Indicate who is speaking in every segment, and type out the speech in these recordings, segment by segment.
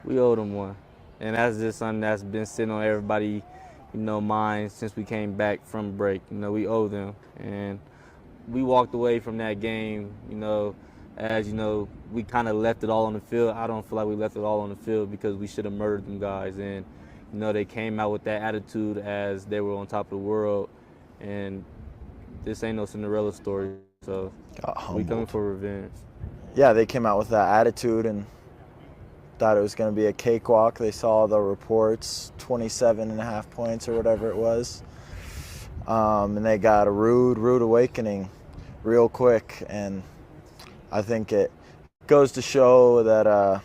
Speaker 1: We owe them one, and that's just something that's been sitting on everybody, mind since we came back from break. We owe them, and we walked away from that game, as we kind of left it all on the field. I don't feel like we left it all on the field because we should have murdered them guys, and they came out with that attitude as they were on top of the world, and this ain't no Cinderella story, so we coming for revenge.
Speaker 2: Yeah, they came out with that attitude and thought it was going to be a cakewalk. They saw the reports, 27.5 points or whatever it was. And they got a rude awakening real quick. And I think it goes to show that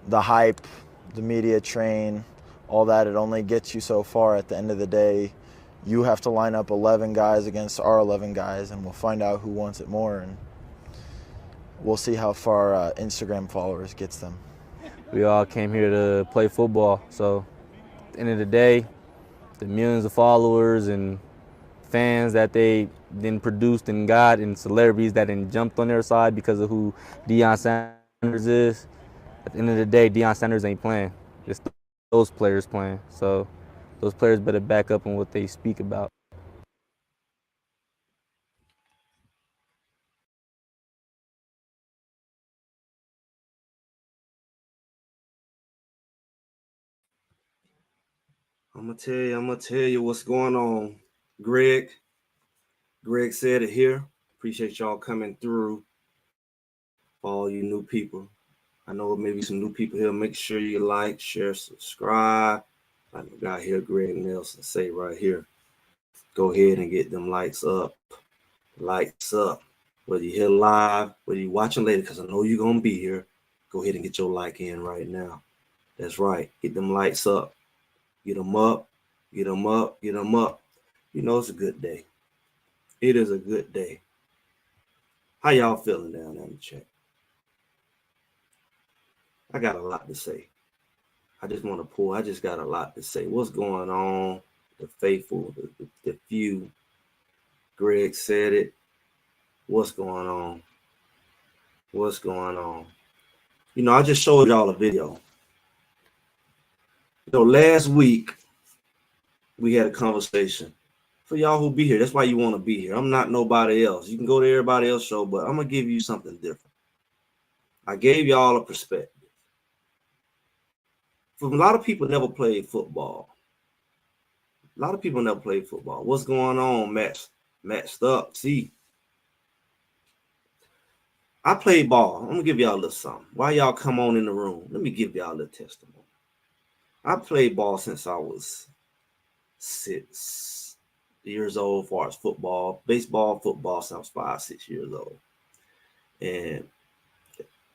Speaker 2: the hype, the media train, all that, it only gets you so far. At the end of the day, you have to line up 11 guys against our 11 guys, and we'll find out who wants it more. And we'll see how far Instagram followers gets them.
Speaker 1: We all came here to play football. So at the end of the day, the millions of followers and fans that they then produced and got, and celebrities that then jumped on their side because of who Deion Sanders is, at the end of the day, Deion Sanders ain't playing. It's those players playing. So those players better back up on what they speak about.
Speaker 3: I'm gonna tell you what's going on. Greg said it here. Appreciate y'all coming through. For all you new people. I know maybe some new people here. Make sure you like, share, subscribe. Like the guy here, Greg Nelson, say right here. Go ahead and get them lights up. Lights up. Whether you're here live, whether you're watching later, because I know you're gonna be here. Go ahead and get your like in right now. That's right. Get them lights up. Get them up. Get them up. Get them up. It's a good day. It is a good day. How y'all feeling down there in the chat? I got a lot to say. I just got a lot to say. What's going on? The faithful, the few. Greg said it. What's going on? What's going on? I just showed y'all a video. Last week, we had a conversation. For y'all who be here, that's why you want to be here. I'm not nobody else. You can go to everybody else's show, but I'm going to give you something different. I gave y'all a perspective. For a lot of people never played football. A lot of people never played football. What's going on, matched up? See, I played ball. I'm going to give y'all a little something. Why y'all come on in the room? Let me give y'all a little testimony. I played ball since I was 6 years old as far as football. Baseball, football since I was 5, 6 years old. And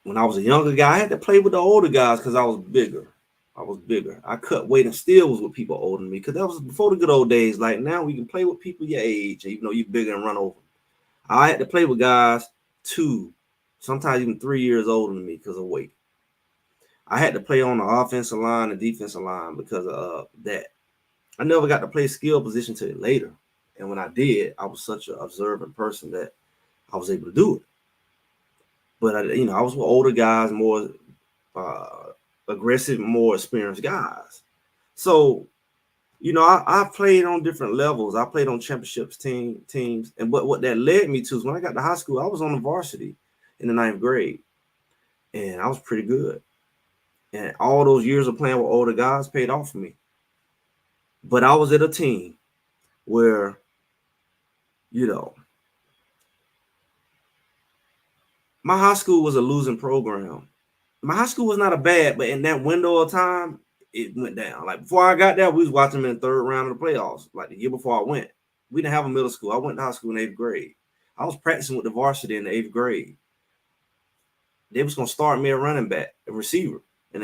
Speaker 3: when I was a younger guy, I had to play with the older guys because I was bigger. I was bigger. I cut weight and still was with people older than me because that was before the good old days. Like now we can play with people your age, even though you're bigger and run over. I had to play with guys 2, sometimes even 3 years older than me because of weight. I had to play on the offensive line and defensive line because of that. I never got to play skill position till later. And when I did, I was such an observant person that I was able to do it. But I was with older guys, more aggressive, more experienced guys. So, I played on different levels. I played on championships teams. And what that led me to is when I got to high school, I was on the varsity in the 9th grade. And I was pretty good. And all those years of playing with older guys paid off for me. But I was at a team where, my high school was a losing program. My high school was not a bad, but in that window of time, it went down. Like before I got there, we was watching them in the 3rd round of the playoffs. Like the year before I went, we didn't have a middle school. I went to high school in 8th grade. I was practicing with the varsity in the 8th grade. They was gonna start me a running back, a receiver, and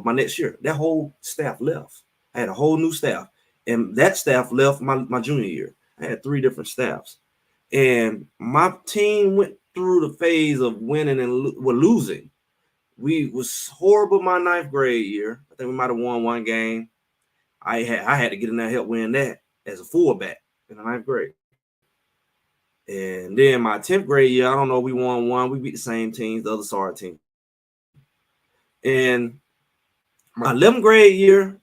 Speaker 3: my next year. That whole staff left. I had a whole new staff, and that staff left my junior year. I had 3 different staffs, and my team went through the phase of winning and losing. We was horrible my 9th grade year. I think we might have won 1 game. I had to get in there and help win that as a fullback in the 9th grade. And then my 10th grade year, I don't know, we won 1. We beat the same teams, the other sorry team. And my 11th grade year,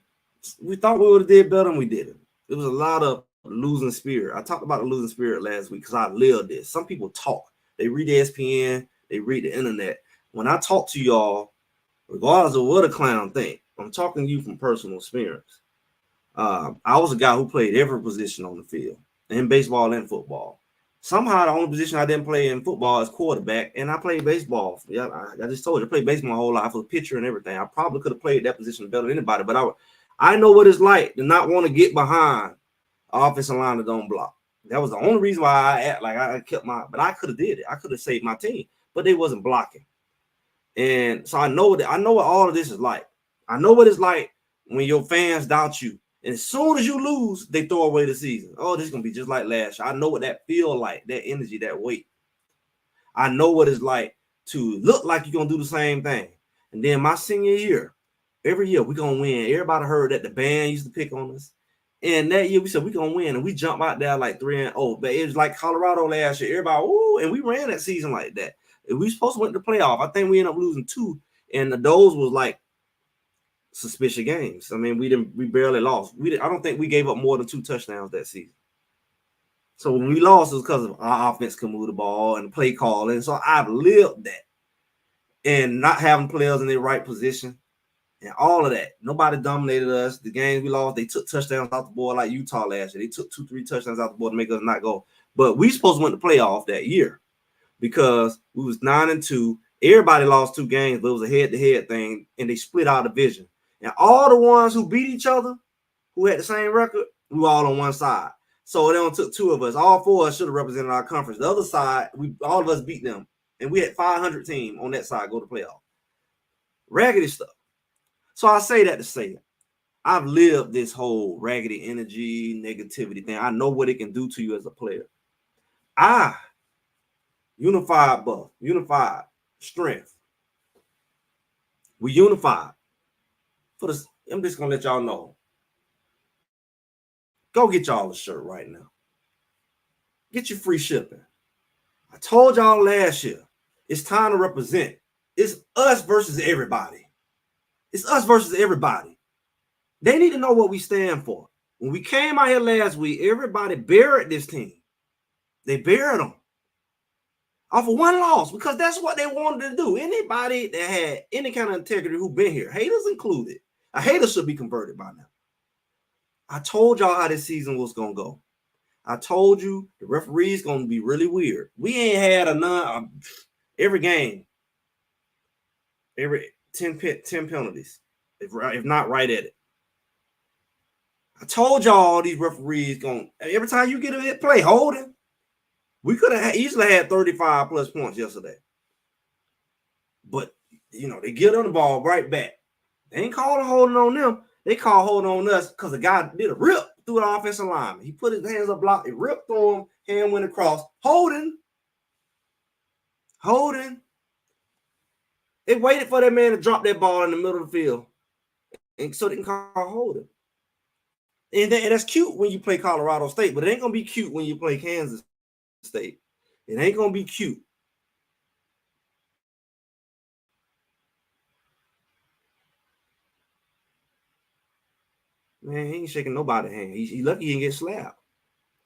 Speaker 3: we thought we would have did better, and we didn't. It was a lot of losing spirit. I talked about the losing spirit last week because I lived this. Some people talk. They read the ESPN. They read the internet. When I talk to y'all, regardless of what a clown think, I'm talking to you from personal experience. I was a guy who played every position on the field, in baseball and football. Somehow the only position I didn't play in football is quarterback, and I played baseball. Yeah, I just told you, I played baseball my whole life. I was a pitcher and everything. I probably could have played that position better than anybody, but I know what it's like to not want to get behind an offensive line that don't block. That was the only reason why I act like I kept but I could have did it. I could have saved my team, but they wasn't blocking. And so I know what all of this is like. I know what it's like when your fans doubt you. And as soon as you lose, they throw away the season. Oh, this is going to be just like last year. I know what that feel like, that energy, that weight. I know what it's like to look like you're going to do the same thing. And then my senior year, every year we're going to win. Everybody heard that the band used to pick on us. And that year we said we're going to win. And we jumped out there like 3-0. But it was like Colorado last year. Everybody, ooh, and we ran that season like that. And we supposed to win the playoff. I think we ended up losing 2. And those was like suspicious games. I mean, we barely lost. I don't think we gave up more than 2 touchdowns that season. So when we lost, it was because of our offense could move the ball and the play calling. So I've lived that. And not having players in their right position and all of that. Nobody dominated us. The games we lost, they took touchdowns out the board like Utah last year. They took 2-3 touchdowns out the board to make us not go. But we supposed to win the playoff that year because we was 9-2. Everybody lost 2 games, but it was a head-to-head thing, and they split our division. And all the ones who beat each other, who had the same record, we were all on one side. So it only took 2 of us. All 4 of us should have represented our conference. The other side, all of us beat them. And we had 500 team on that side go to playoff. Raggedy stuff. So I say that to say I've lived this whole raggedy energy, negativity thing. I know what it can do to you as a player. Unified buff, unified strength. We unified. I'm just gonna let y'all know. Go get y'all a shirt right now. Get your free shipping. I told y'all last year, it's time to represent. It's us versus everybody. It's us versus everybody. They need to know what we stand for. When we came out here last week, everybody buried this team. They buried them off of 1 loss because that's what they wanted to do. Anybody that had any kind of integrity who been here, haters included, a hater should be converted by now. I told y'all how this season was going to go. I told you the referee's going to be really weird. We ain't had every game, every 10 penalties, if not right at it. I told y'all these referees every time you get a play holding, we could have easily had 35 plus points yesterday. But, they get on the ball right back. They ain't calling holding on them. They call holding on us because the guy did a rip through the offensive lineman. He put his hands up, blocked, it ripped through him, hand went across. Holding. They waited for that man to drop that ball in the middle of the field, and so they can call holding. And that's cute when you play Colorado State, but it ain't gonna be cute when you play Kansas State. It ain't gonna be cute. Man, he ain't shaking nobody's hand. He lucky he didn't get slapped.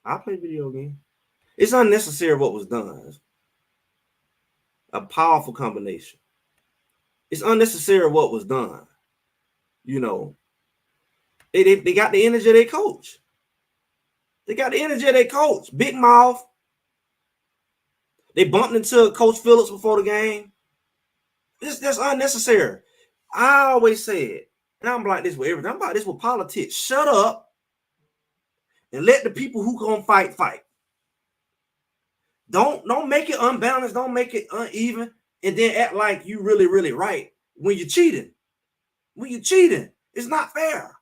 Speaker 3: I play video game. It's unnecessary what was done. A powerful combination. It's unnecessary what was done. You know, they got the energy of their coach. They got the energy of their coach. Big mouth. They bumped into Coach Phillips before the game. That's unnecessary. I always say it, and I'm like this with everything. I'm about this with politics. Shut up and let the people who gonna fight. Don't make it unbalanced. Don't make it uneven, and then act like you really right when you're cheating. When you're cheating, it's not fair.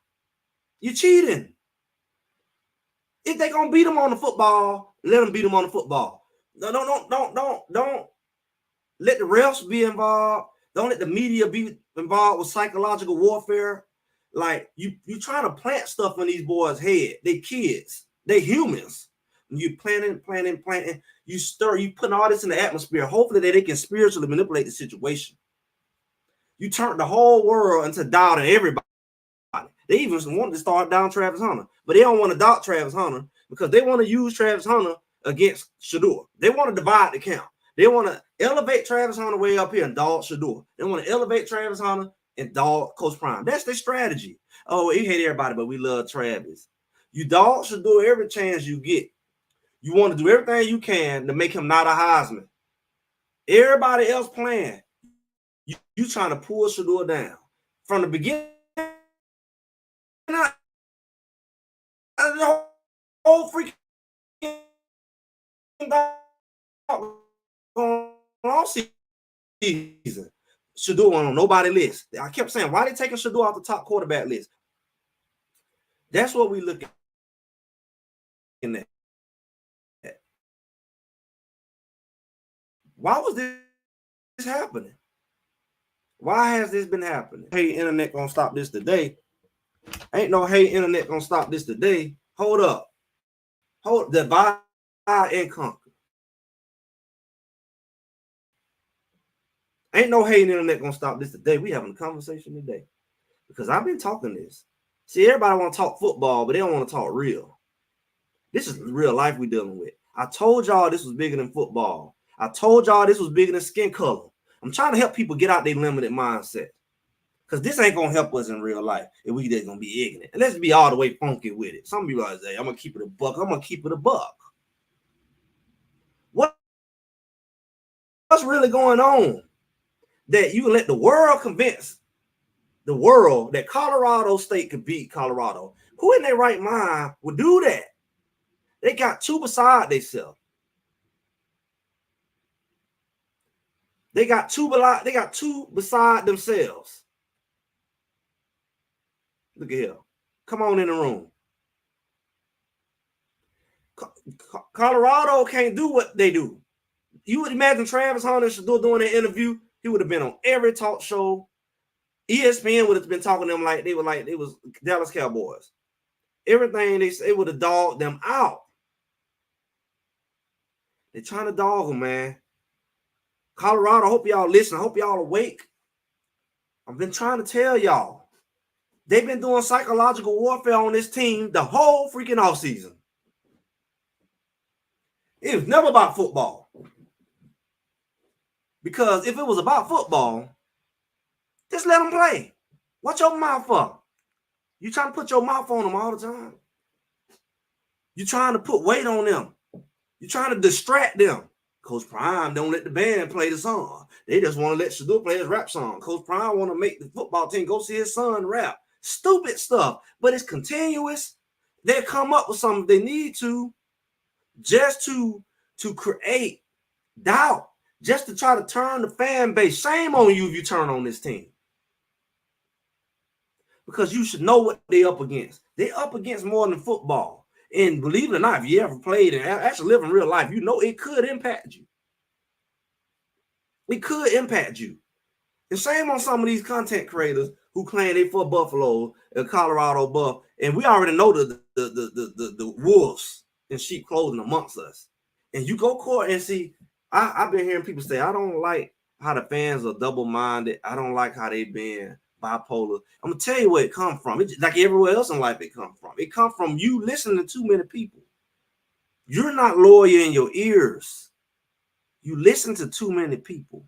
Speaker 3: You're cheating. If they gonna beat them on the football, let them beat them on the football. No, don't let the refs be involved. Don't let the media be involved with psychological warfare. Like you trying to plant stuff in these boys' head. They kids. They humans. You planting. You putting all this in the atmosphere. Hopefully they can spiritually manipulate the situation. You turned the whole world into doubting everybody. They even wanted to start down Travis Hunter, but they don't want to doubt Travis Hunter because they want to use Travis Hunter against Shedeur. They want to divide the camp. They want to elevate Travis Hunter way up here and dog Shedeur. They want to elevate Travis Hunter and dog Coach Prime. That's their strategy. Oh, we hate everybody, but we love Travis. You dog Shedeur every chance you get. You want to do everything you can to make him not a Heisman. Everybody else playing. You trying to pull Shedeur down. From the beginning, the whole freaking all season. Shedeur went on nobody's list. I kept saying, why they taking Shedeur off the top quarterback list? That's what we looking at. Why was this happening? Why has this been happening? Hey, internet gonna stop this today. Ain't no hey, internet gonna stop this today. Hold up. Divide and conquer. Ain't no hey, internet gonna stop this today. We having a conversation today. Because I've been talking this. See, everybody want to talk football, but they don't want to talk real. This is real life we dealing with. I told y'all this was bigger than football. I told y'all this was bigger than skin color. I'm trying to help people get out their limited mindset. Because this ain't going to help us in real life if we just going to be ignorant. And let's be all the way funky with it. Some people are say, I'm going to keep it a buck. I'm going to keep it a buck. What's really going on that you let the world convince the world that Colorado State could beat Colorado? Who in their right mind would do that? They got two beside themselves. They got two beside themselves. Look at here. Come on in the room. Colorado can't do what they do. You would imagine Travis Hunter doing an interview. He would have been on every talk show. ESPN would have been talking to them like they was Dallas Cowboys. Everything they say would have dogged them out. They're trying to dog them, man. Colorado, I hope y'all listen. I hope y'all awake. I've been trying to tell y'all. They've been doing psychological warfare on this team the whole freaking offseason. It was never about football. Because if it was about football, just let them play. Watch your mouth up. You trying to put your mouth on them all the time. You trying to put weight on them. You trying to distract them. Coach Prime don't let the band play the song. They just want to let Shedeur play his rap song. Coach Prime want to make the football team go see his son rap. Stupid stuff, but it's continuous. They come up with something they need to just to create doubt, just to try to turn the fan base. Shame on you if you turn on this team. because you should know what they're up against. They're up against more than football. And believe it or not, if you ever played and actually live in real life, you know it could impact you. It could impact you. And shame on some of these content creators who claim they for Buffalo and Colorado Buff, and we already know the wolves in sheep clothing amongst us. And you go court and see, I've been hearing people say, I don't like how the fans are double-minded. I don't like how they've been bipolar. I'm gonna tell you where it come from. It's like everywhere else in life it come from. It come from you listening to too many people. You're not loyal in your ears. You listen to too many people.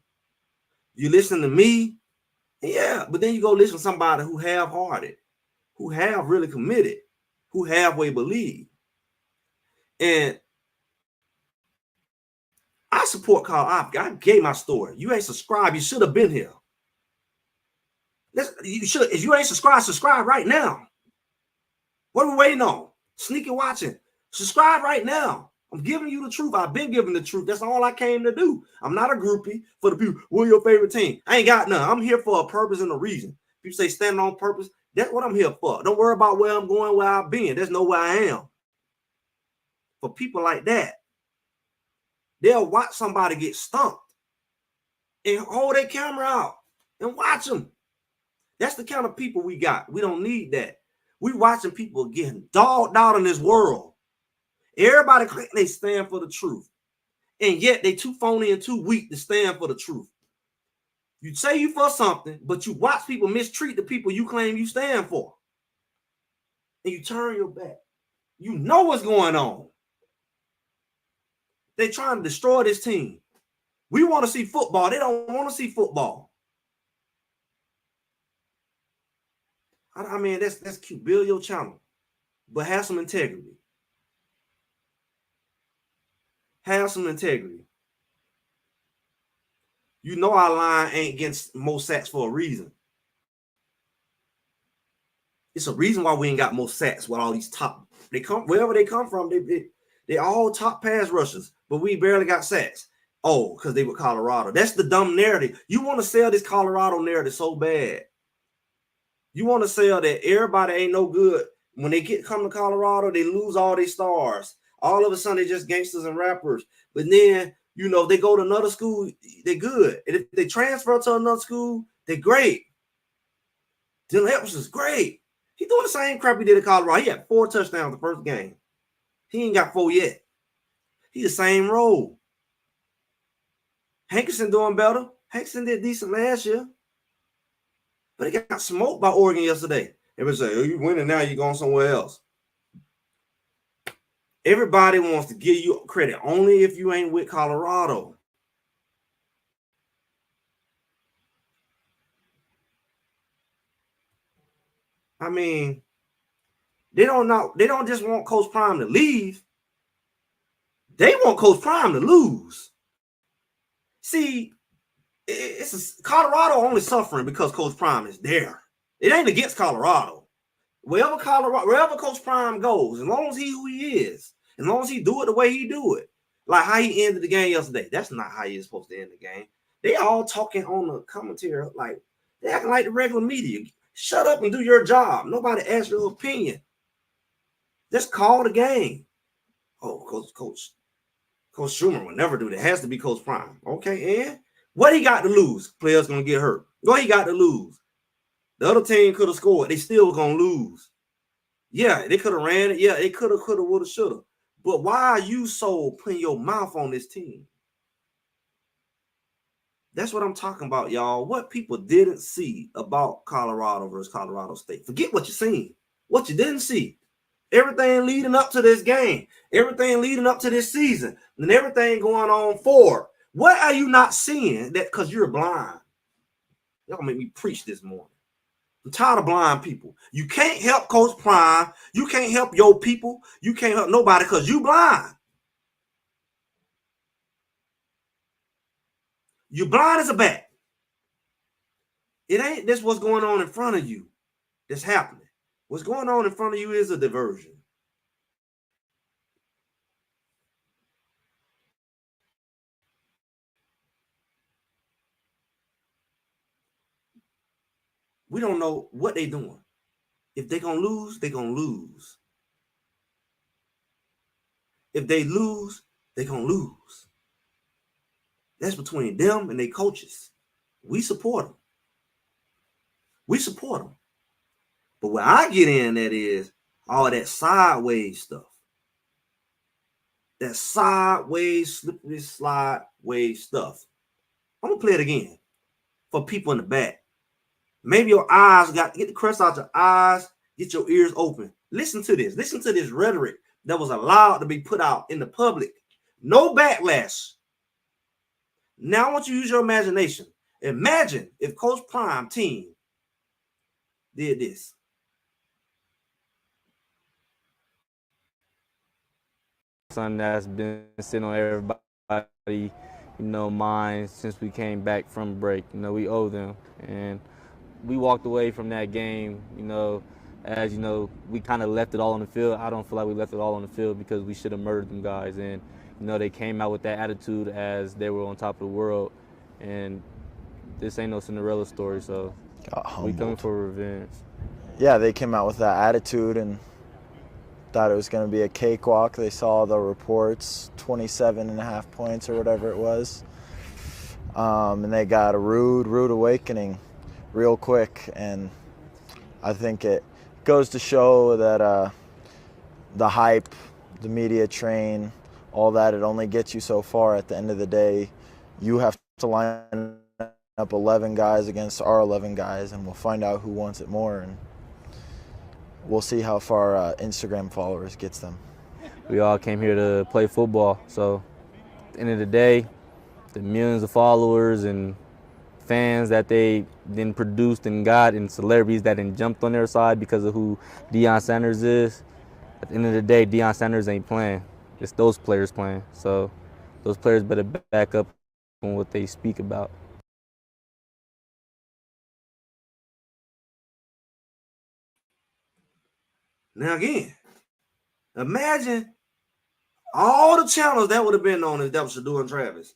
Speaker 3: You listen to me, yeah, but then you go listen to somebody who half-hearted, who have really committed, who halfway believe. And I support Carl. I gave my story. You ain't subscribed. You should have been here. You should. If you ain't subscribed, subscribe right now. What are we waiting on? Sneaky watching. Subscribe right now. I'm giving you the truth. I've been giving the truth. That's all I came to do. I'm not a groupie for the people. We're your favorite team. I ain't got none. I'm here for a purpose and a reason. People say standing on purpose. That's what I'm here for. Don't worry about where I'm going, where I've been. There's no where I am. For people like that, they'll watch somebody get stumped and hold their camera out and watch them. That's the kind of people we got. We don't need that. We watching people getting dogged out in this world. Everybody claim they stand for the truth. And yet they too phony and too weak to stand for the truth. You say you for something, but you watch people mistreat the people you claim you stand for. And you turn your back. You know what's going on. They're trying to destroy this team. We want to see football. They don't want to see football. I mean, that's cute. Build your channel. But have some integrity. Have some integrity. You know our line ain't against most sacks for a reason. It's a reason why we ain't got most sacks with all these top. They come wherever they come from. They all top pass rushers, but we barely got sacks. Oh, because they were Colorado. That's the dumb narrative. You want to sell this Colorado narrative so bad. You want to sell that everybody ain't no good. When they come to Colorado, they lose all their stars. All of a sudden, they just gangsters and rappers. But then, you know, they go to another school, they're good. And if they transfer to another school, they're great. Dylan Edwards is great. He doing the same crap he did at Colorado. He had 4 touchdowns the first game. He ain't got 4 yet. He the same role. Hankerson doing better. Hankerson did decent last year. But he got smoked by Oregon yesterday. Everybody say, oh, you winning now, you're going somewhere else. Everybody wants to give you credit only if you ain't with Colorado. I mean, they don't just want Coach Prime to leave. They want Coach Prime to lose. See, Colorado only suffering because Coach Prime is there. It ain't against Colorado. Wherever Coach Prime goes, as long as he who he is, as long as he do it the way he do it, like how he ended the game yesterday, that's not how you're supposed to end the game. They all talking on the commentary like they acting like the regular media. Shut up and do your job. Nobody asks your opinion. Just call the game. Oh, Coach Schumer would never do that. It has to be Coach Prime. Okay, and what he got to lose? Players gonna get hurt. What he got to lose? The other team could have scored. They still gonna lose. Yeah, they could have ran it. Yeah, they could have, would have, should have. But why are you so putting your mouth on this team? That's what I'm talking about, y'all. What people didn't see about Colorado versus Colorado State. Forget what you seen. What you didn't see. Everything leading up to this game. Everything leading up to this season. And everything going on forward. What are you not seeing that because you're blind? Y'all make me preach this morning. I'm tired of blind people. You can't help Coach Prime. You can't help your people. You can't help nobody because you blind. You blind as a bat. It ain't this what's going on in front of you that's happening. What's going on in front of you is a diversion. We don't know what they're doing. If they're going to lose, they're going to lose. If they lose, they're going to lose. That's between them and their coaches. We support them. We support them. But where I get in at is all that sideways stuff. That sideways, slippery, slideways stuff. I'm going to play it again for people in the back. Maybe your eyes get the crust out your eyes, get your ears open. Listen to this. Listen to this rhetoric that was allowed to be put out in the public. No backlash. Now I want you to use your imagination. Imagine if Coach Prime team did this.
Speaker 1: Something that's been sitting on everybody, mind since we came back from break. We owe them, and we walked away from that game, as we kind of left it all on the field. I don't feel like we left it all on the field because we should have murdered them guys, and they came out with that attitude as they were on top of the world, and this ain't no Cinderella story, so we coming for revenge.
Speaker 2: Yeah, they came out with that attitude and thought it was going to be a cakewalk. They saw the reports, 27.5 points or whatever it was. And they got a rude awakening real quick. And I think it goes to show that the hype, the media train, all that, it only gets you so far. At the end of the day, you have to line up 11 guys against our 11 guys, and we'll find out who wants it more. And we'll see how far Instagram followers gets them.
Speaker 1: We all came here to play football, so at the end of the day, the millions of followers and fans that they then produced and got, and celebrities that then jumped on their side because of who Deion Sanders is, at the end of the day, Deion Sanders ain't playing. It's those players playing. So those players better back up on what they speak about.
Speaker 3: Now again, imagine all the channels that would have been on if that was Shador and Travis.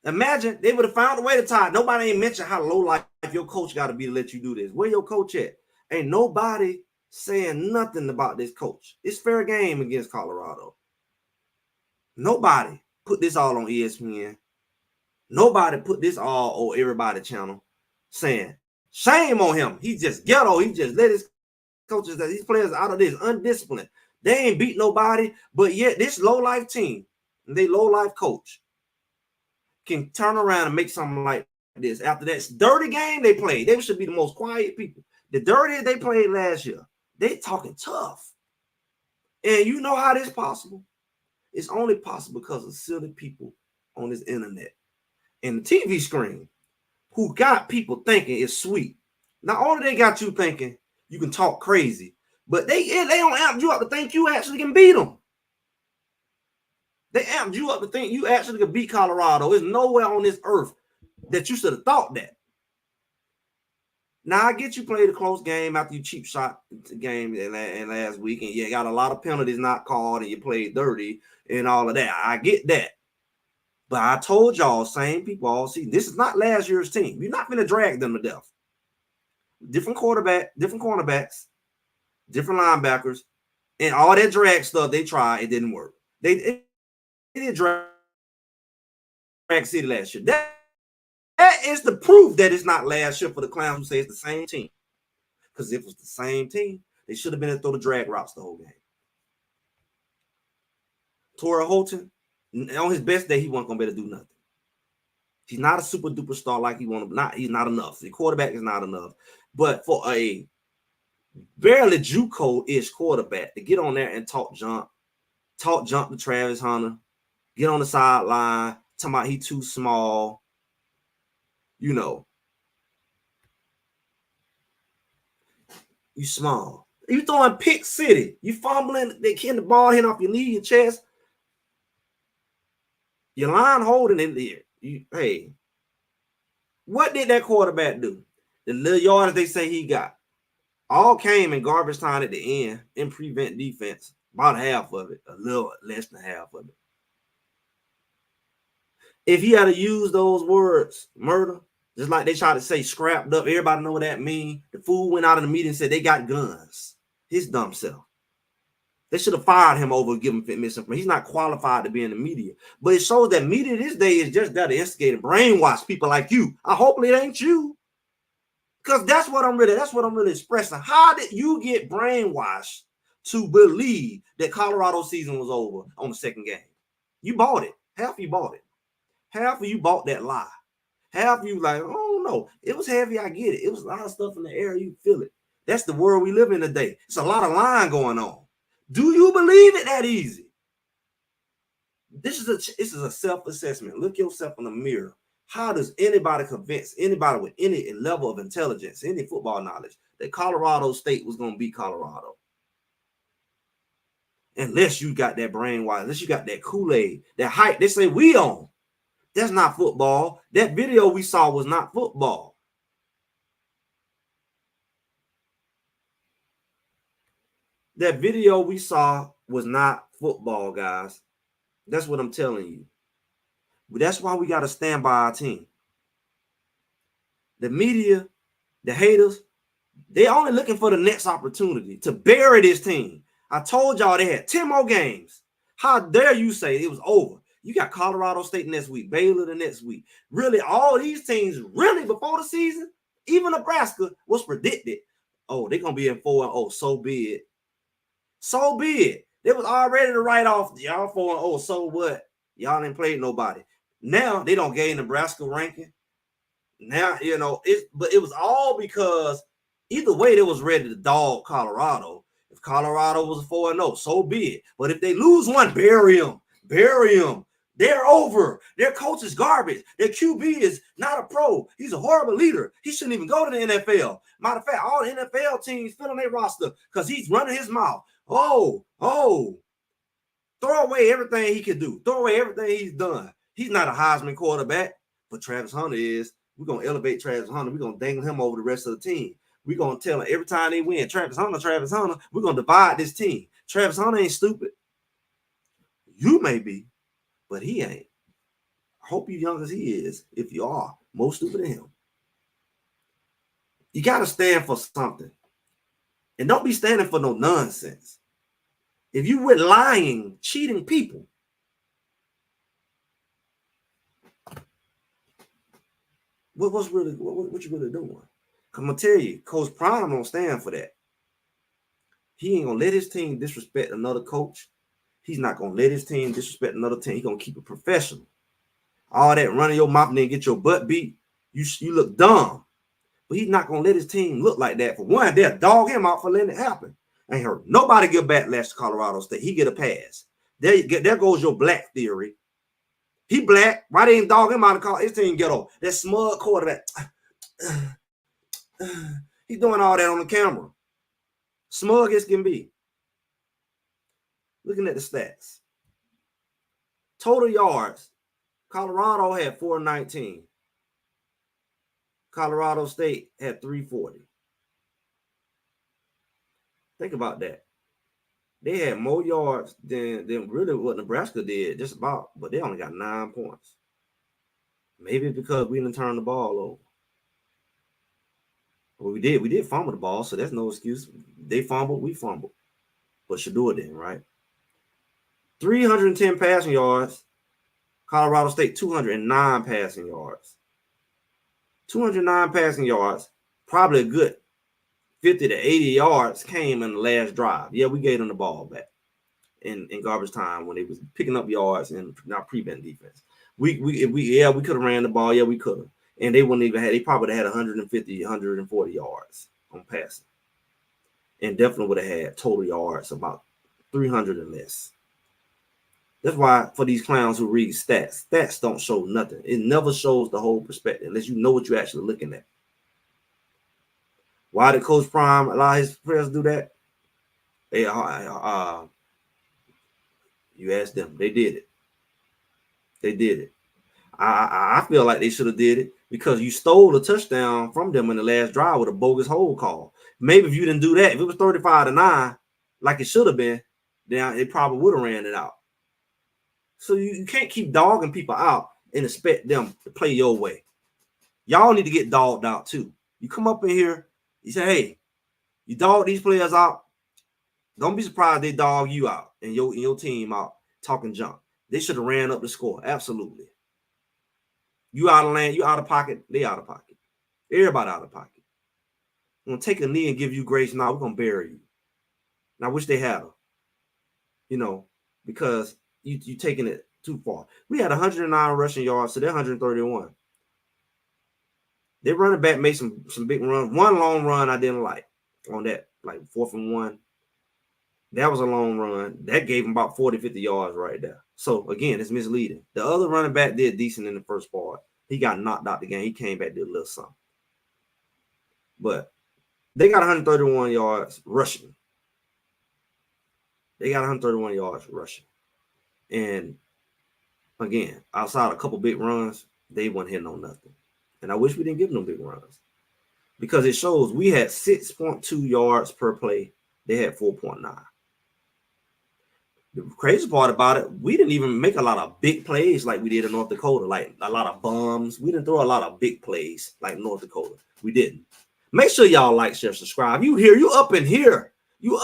Speaker 3: Imagine they would have found a way to tie. Nobody ain't mentioned how low life your coach got to be to let you do this. Where your coach at? Ain't nobody saying nothing about this coach. It's fair game against Colorado. Nobody put this all on ESPN. Nobody put this all on everybody channel saying, shame on him. He just ghetto. He just let his coaches, that these players out of this undisciplined. They ain't beat nobody, but yet this low-life team, they low-life coach, can turn around and make something like this. After that dirty game they played, they should be the most quiet people. The dirtiest they played last year, they talking tough. And you know how this possible? It's only possible because of silly people on this internet and the TV screen who got people thinking it's sweet. Not only they got you thinking you can talk crazy, but they don't amp you up to think you actually can beat them. They amped you up to think you actually can beat Colorado. There's nowhere on this earth that you should have thought that. Now, I get you played a close game after you cheap shot the game and last week, and you got a lot of penalties not called, and you played dirty and all of that. I get that. But I told y'all, same people all season, this is not last year's team. You're not going to drag them to death. Different cornerbacks, different linebackers, and all that drag stuff they tried, it didn't work. They did drag City last year. That is the proof that it's not last year for the clowns who say it's the same team. Because if it was the same team, they should have been able to throw the drag routes the whole game. Torrey Holton, on his best day, he wasn't going to be able to do nothing. He's not a super duper star like he wanted. He's not enough. The quarterback is not enough. But for a barely JUCO-ish quarterback to get on there and talk jump to Travis Hunter, get on the sideline, talking about he too small, you small. You throwing pick city. You fumbling, they getting the ball hitting off your knee, your chest. Your line holding in there. Hey, what did that quarterback do? The little yards they say he got all came in garbage time at the end in prevent defense. About half of it, a little less than half of it. If he had to use those words, murder, Just like they try to say scrapped up. Everybody know what that means. The fool went out in the meeting and said they got guns. His dumb self. They should have fired him over giving misinformation. He's not qualified to be in the media. But it shows that media this day is just there to instigate and brainwash people like you. Hopefully it ain't you. Because that's what I'm really expressing. How did you get brainwashed to believe that Colorado season was over on the second game? You bought it. Half of you bought it. Half of you bought that lie. Half of you like, oh no, it was heavy. I get it. It was a lot of stuff in the air. You feel it. That's the world we live in today. It's a lot of lying going on. Do you believe it that easy? This is a self-assessment. Look yourself in the mirror. How does anybody convince anybody with any level of intelligence, any football knowledge, that Colorado State was going to beat Colorado? Unless you got that brainwash, unless you got that Kool-Aid, that hype they say we on. That's not football. That video we saw was not football. That video we saw was not football, guys. That's what I'm telling you. But that's why we got to stand by our team. The media, the haters, they only looking for the next opportunity to bury this team. I told y'all they had 10 more games. How dare you say it was over? You got Colorado State next week, Baylor the next week. Really, all these teams, really, before the season, even Nebraska was predicted. Oh, they're going to be in 4-0. So be it. So be it. They was already to write off y'all 4-0. So what? Y'all ain't played nobody. Now they don't gain Nebraska ranking. Now, but it was all because either way they was ready to dog Colorado. If Colorado was 4-0, so be it. But if they lose one, bury them. Bury them. They're over. Their coach is garbage. Their QB is not a pro. He's a horrible leader. He shouldn't even go to the NFL. Matter of fact, all the NFL teams fill on their roster because he's running his mouth. Oh. Throw away everything he can do. Throw away everything he's done. He's not a Heisman quarterback, but Travis Hunter is. We're going to elevate Travis Hunter. We're going to dangle him over the rest of the team. We're going to tell him every time they win, Travis Hunter, we're going to divide this team. Travis Hunter ain't stupid. You may be, but he ain't. I hope you're young as he is. If you are, more stupid than him. You got to stand for something. And don't be standing for no nonsense. If you with lying, cheating people, what you really doing? I'm gonna tell you, Coach Prime don't stand for that. He ain't gonna let his team disrespect another coach. He's not gonna let his team disrespect another team. He's gonna keep it professional. All that running your mouth and then get your butt beat, you look dumb. But he's not gonna let his team look like that. For one, they'll dog him out for letting it happen. I ain't heard nobody give backlash to Colorado State. He get a pass. There goes your black theory. He black. Why they ain't dog him out of college? His team ghetto. That smug quarterback. He's doing all that on the camera. Smug as can be. Looking at the stats. Total yards. Colorado had 419. Colorado State had 340. Think about that. They had more yards than really what Nebraska did, just about, but they only got 9 points. Maybe because we didn't turn the ball over. Well, we did fumble the ball, so that's no excuse. They fumbled, we fumbled. But should do it then, right? 310 passing yards. Colorado State, 209 passing yards. 209 passing yards, probably a good 50 to 80 yards came in the last drive. Yeah, we gave them the ball back in garbage time when they was picking up yards and not prevent defense. We could have ran the ball. Yeah, we could have. And they wouldn't even they probably had 150, 140 yards on passing. And definitely would have had total yards about 300 and less. That's why for these clowns who read stats don't show nothing. It never shows the whole perspective unless you know what you're actually looking at. Why did Coach Prime allow his players to do that? You asked them. They did it. They did it. I feel like they should have did it because you stole a touchdown from them in the last drive with a bogus hold call. Maybe if you didn't do that, if it was 35-9, like it should have been, then they probably would have ran it out. So you can't keep dogging people out and expect them to play your way. Y'all need to get dogged out too. You come up in here, you say, hey, you dog these players out. Don't be surprised they dog you out and your team out talking junk. They should have ran up the score. Absolutely. You out of land, you out of pocket, they out of pocket. Everybody out of pocket. I'm gonna take a knee and give you grace. Now we're gonna bury you. And I wish they had her. Because you taking it too far. We had 109 rushing yards, so they're 131. Their running back made some big runs. One long run I didn't like on that, like 4th and 1. That was a long run. That gave him about 40, 50 yards right there. So, again, it's misleading. The other running back did decent in the first part. He got knocked out the game. He came back, did a little something. But they got 131 yards rushing. And, again, outside a couple big runs, they weren't hitting on nothing. And I wish we didn't give them big runs. Because it shows we had 6.2 yards per play. They had 4.9. The crazy part about it, we didn't even make a lot of big plays like we did in North Dakota, like a lot of bombs. We didn't throw a lot of big plays like North Dakota. We didn't. Make sure y'all like, share, subscribe. You here, you up in here. You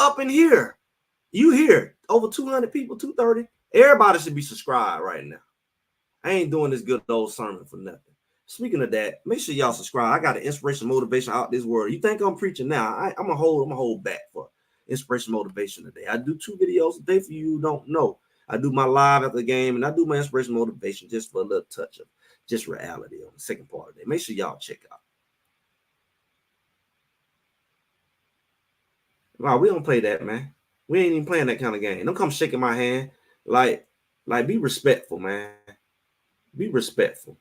Speaker 3: here. Over 200 people, 230. Everybody should be subscribed right now. I ain't doing this good old sermon for nothing. Speaking of that, make sure y'all subscribe. I got an inspiration, motivation out this world. You think I'm preaching now? I'm gonna hold back for inspiration, motivation today. I do 2 videos a day for you who don't know. I do my live after the game, and I do my inspiration, motivation just for a little touch of just reality on the second part of the day. Make sure y'all check out. Wow, we don't play that, man. We ain't even playing that kind of game. Don't come shaking my hand. Like be respectful, man. Be respectful.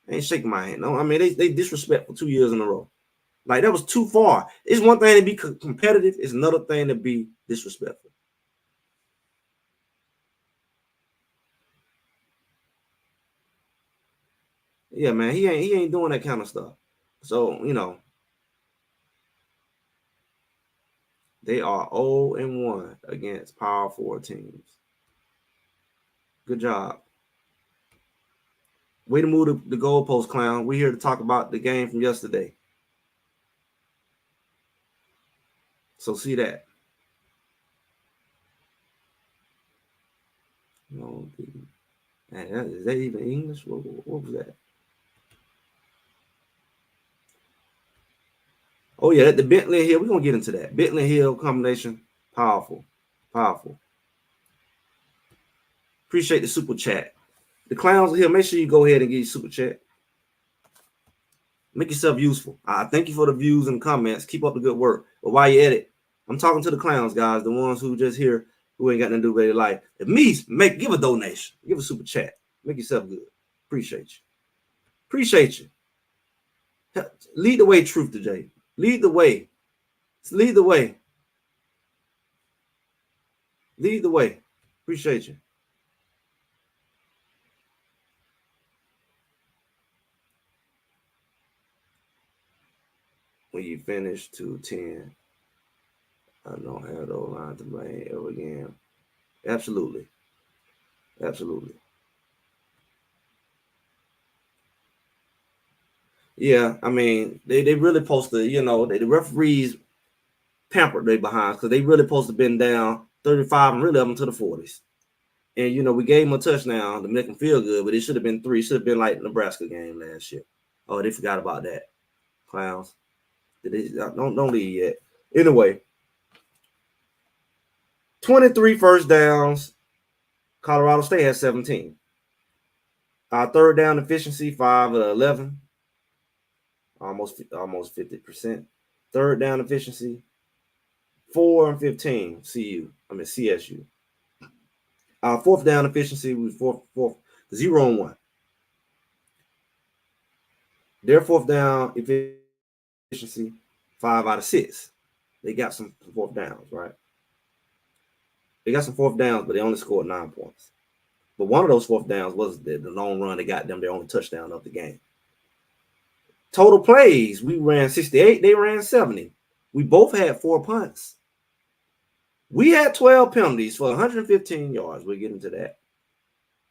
Speaker 3: I ain't shaking my hand. No, I mean they disrespectful 2 years in a row. Like that was too far. It's one thing to be competitive. It's another thing to be disrespectful. Yeah, man, he ain't doing that kind of stuff. So they are 0-1 against Power 4 teams. Good job. Way to move the goalpost, clown. We're here to talk about the game from yesterday. So see that. No, man, is that even English? What was that? Oh yeah, the Bentley Hill. We're gonna get into that. Bentley Hill combination, powerful. Appreciate the super chat. The clowns are here. Make sure you go ahead and get your super chat. Make yourself useful. I thank you for the views and comments. Keep up the good work. But while you at it, I'm talking to the clowns, guys, the ones who just here, who ain't got nothing to do with their life. If me, give a donation. Give a super chat. Make yourself good. Appreciate you. Lead the way, Truth to Jay. Lead the way. Appreciate you. When you finish 210, I don't have those lines to blame ever again. Absolutely. Yeah, I mean, they really supposed to, the referees pampered their behinds because they really supposed to been down 35 and really up into the 40s. And, we gave them a touchdown to make them feel good, but it should have been 3. It should have been like the Nebraska game last year. Oh, they forgot about that. Clowns. Don't leave yet. Anyway, 23 first downs. Colorado State has 17. Our third down efficiency, 5 of 11. Almost 50%. Third down efficiency, 4 and 15. CSU. Our fourth down efficiency was 0 and 1. Their fourth down efficiency, 5 out of 6. They got some fourth downs, right? They got some fourth downs, but they only scored 9 points. But one of those fourth downs was the long run that got them their only touchdown of the game. Total plays, we ran 68. They ran 70. We both had 4 punts. We had 12 penalties for 115 yards. We'll get into that.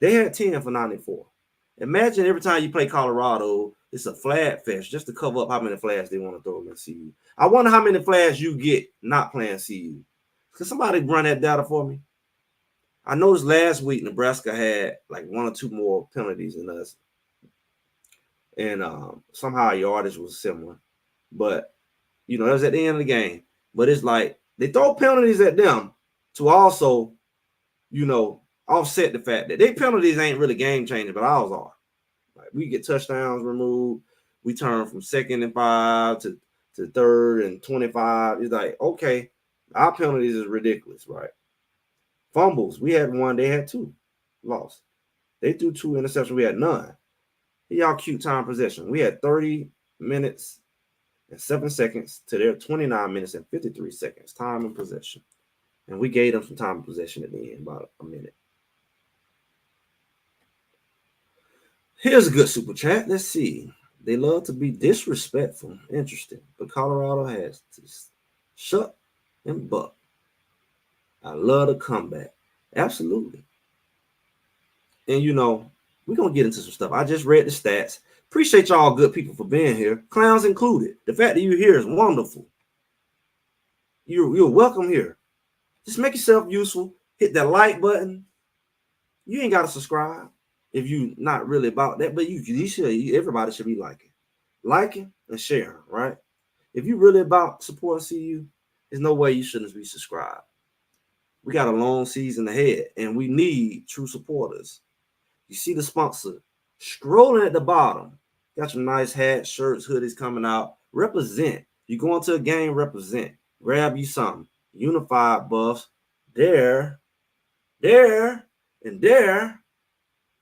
Speaker 3: They had 10 for 94. Imagine every time you play Colorado, It's a flag fest just to cover up how many flags they want to throw in CU. I wonder how many flags you get not playing CU. Could somebody run that data for me? I noticed last week Nebraska had like 1 or 2 more penalties than us. And somehow yardage was similar. But, that was at the end of the game. But it's like they throw penalties at them to also, offset the fact that their penalties ain't really game changing, but ours are. Like we get touchdowns removed. We turn from 2nd and 5 to 3rd and 25. It's like, okay, our penalties is ridiculous, right? Fumbles, we had 1, they had 2. Lost. They threw 2 interceptions, we had none. Y'all cute time possession. We had 30 minutes and 7 seconds to their 29 minutes and 53 seconds time and possession. And we gave them some time and possession at the end, about a minute. Here's a good super chat. Let's see. They love to be disrespectful. Interesting. But Colorado has to shut and buck. I love the comeback. Absolutely. And we're going to get into some stuff. I just read the stats. Appreciate y'all good people for being here. Clowns included. The fact that you're here is wonderful. You're welcome here. Just make yourself useful. Hit that like button. You ain't got to subscribe if you're not really about that, but everybody should be liking and sharing, right? If you're really about supporting CU, there's no way you shouldn't be subscribed. We got a long season ahead, and we need true supporters. You see the sponsor scrolling at the bottom. Got your nice hats, shirts, hoodies coming out. Represent. You go into a game, represent. Grab you something. Unified buffs. There.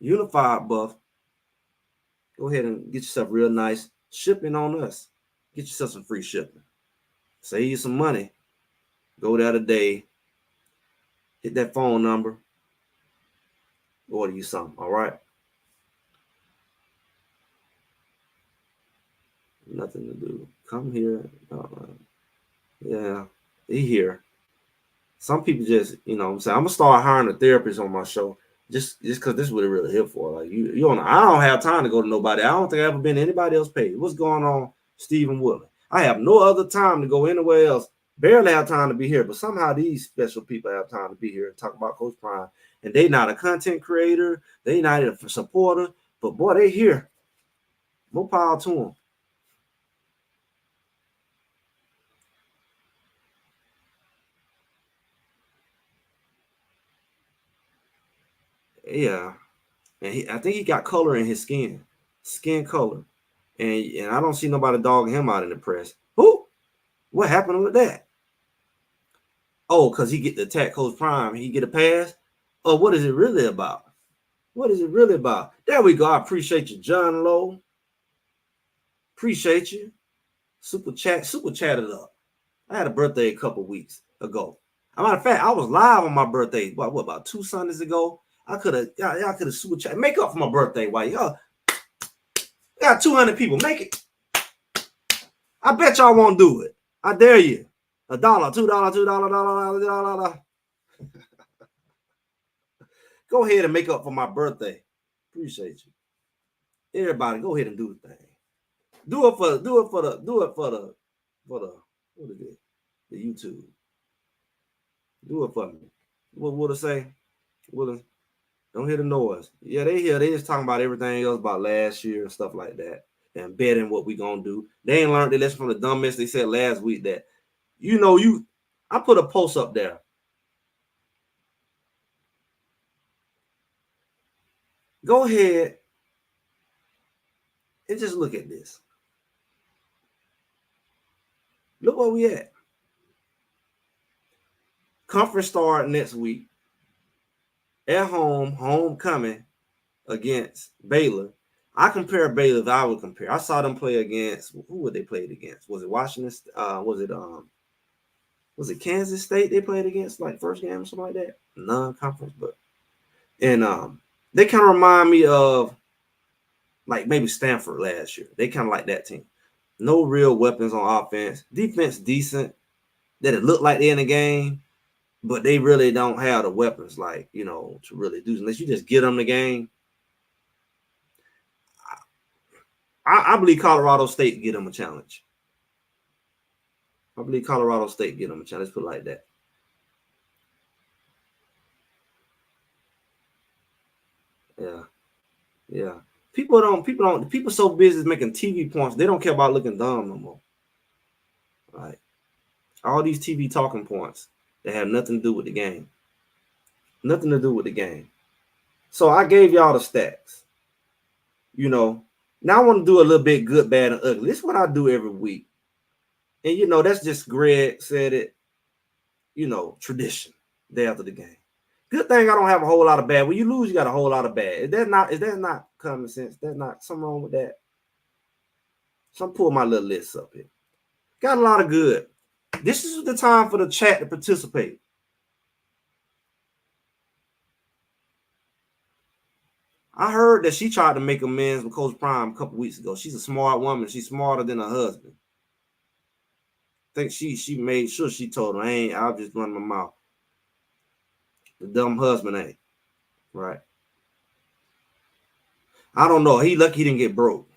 Speaker 3: Unified buff. Go ahead and get yourself real nice. Shipping on us. Get yourself some free shipping. Save you some money. Go there today. Hit that phone number. Order you something, all right? Nothing to do. Come here. Yeah, he here. Some people just, I'm saying, I'm gonna start hiring a therapist on my show just because this is what it really here for. Like I don't have time to go to nobody. I don't think I've ever been to anybody else paid. What's going on, Stephen Willie? I have no other time to go anywhere else. Barely have time to be here, but somehow these special people have time to be here and talk about Coach Prime. And they not a content creator, they not a supporter, but boy, they here. More power to them. Yeah, and I think he got color in his skin color, and I don't see nobody dogging him out in the press. Who? What happened with that? Oh, because he get the attack Coach Prime, he get a pass. Oh, what is it really about? What is it really about? There we go. I appreciate you, John Lowe. Appreciate you. Super chatted up. I had a birthday a couple weeks ago. As a matter of fact, I was live on my birthday. What about 2 Sundays ago? I could have super chat. Make up for my birthday. Why y'all got 200 people? Make it. I bet y'all won't do it. I dare you. $1, $2, $2. Go ahead and make up for my birthday. Appreciate you. Everybody, go ahead and do the thing. Do it for the what is it? The YouTube. Do it for me. What would it say? Don't hear the noise. Yeah, they hear. They just talking about everything else about last year and stuff like that, and betting what we gonna do. They ain't learned the lesson from the dumbest they said last week that, I put a post up there. Go ahead and just look at this. Look where we at. Conference start next week. At home, homecoming against Baylor. I compare Baylor if I would compare. I saw them play against, who would they played against? Was it Washington? Was it Kansas State they played against, like first game or something like that? Non-conference, but they kind of remind me of like maybe Stanford last year. They kind of like that team. No real weapons on offense. Defense decent. That it looked like they're in the game, but they really don't have the weapons, like, to really do. Unless you just get them the game. I believe Colorado State get them a challenge. I believe Colorado State get them a challenge. Let's put it like that. Yeah. People so busy making TV points, they don't care about looking dumb no more. Right. All these TV talking points that have nothing to do with the game. Nothing to do with the game. So I gave y'all the stats. Now I want to do a little bit good, bad, and ugly. This is what I do every week. And that's just Greg said it, tradition day after the game. Good thing I don't have a whole lot of bad. When you lose, you got a whole lot of bad. Is that not common sense? There's not something wrong with that. So I'm pulling my little list up here. Got a lot of good. This is the time for the chat to participate. I heard that she tried to make amends with Coach Prime a couple weeks ago. She's a smart woman. She's smarter than her husband. I think she made sure she told him, I'll just run my mouth. The dumb husband ain't. Right. I don't know. He lucky he didn't get broke.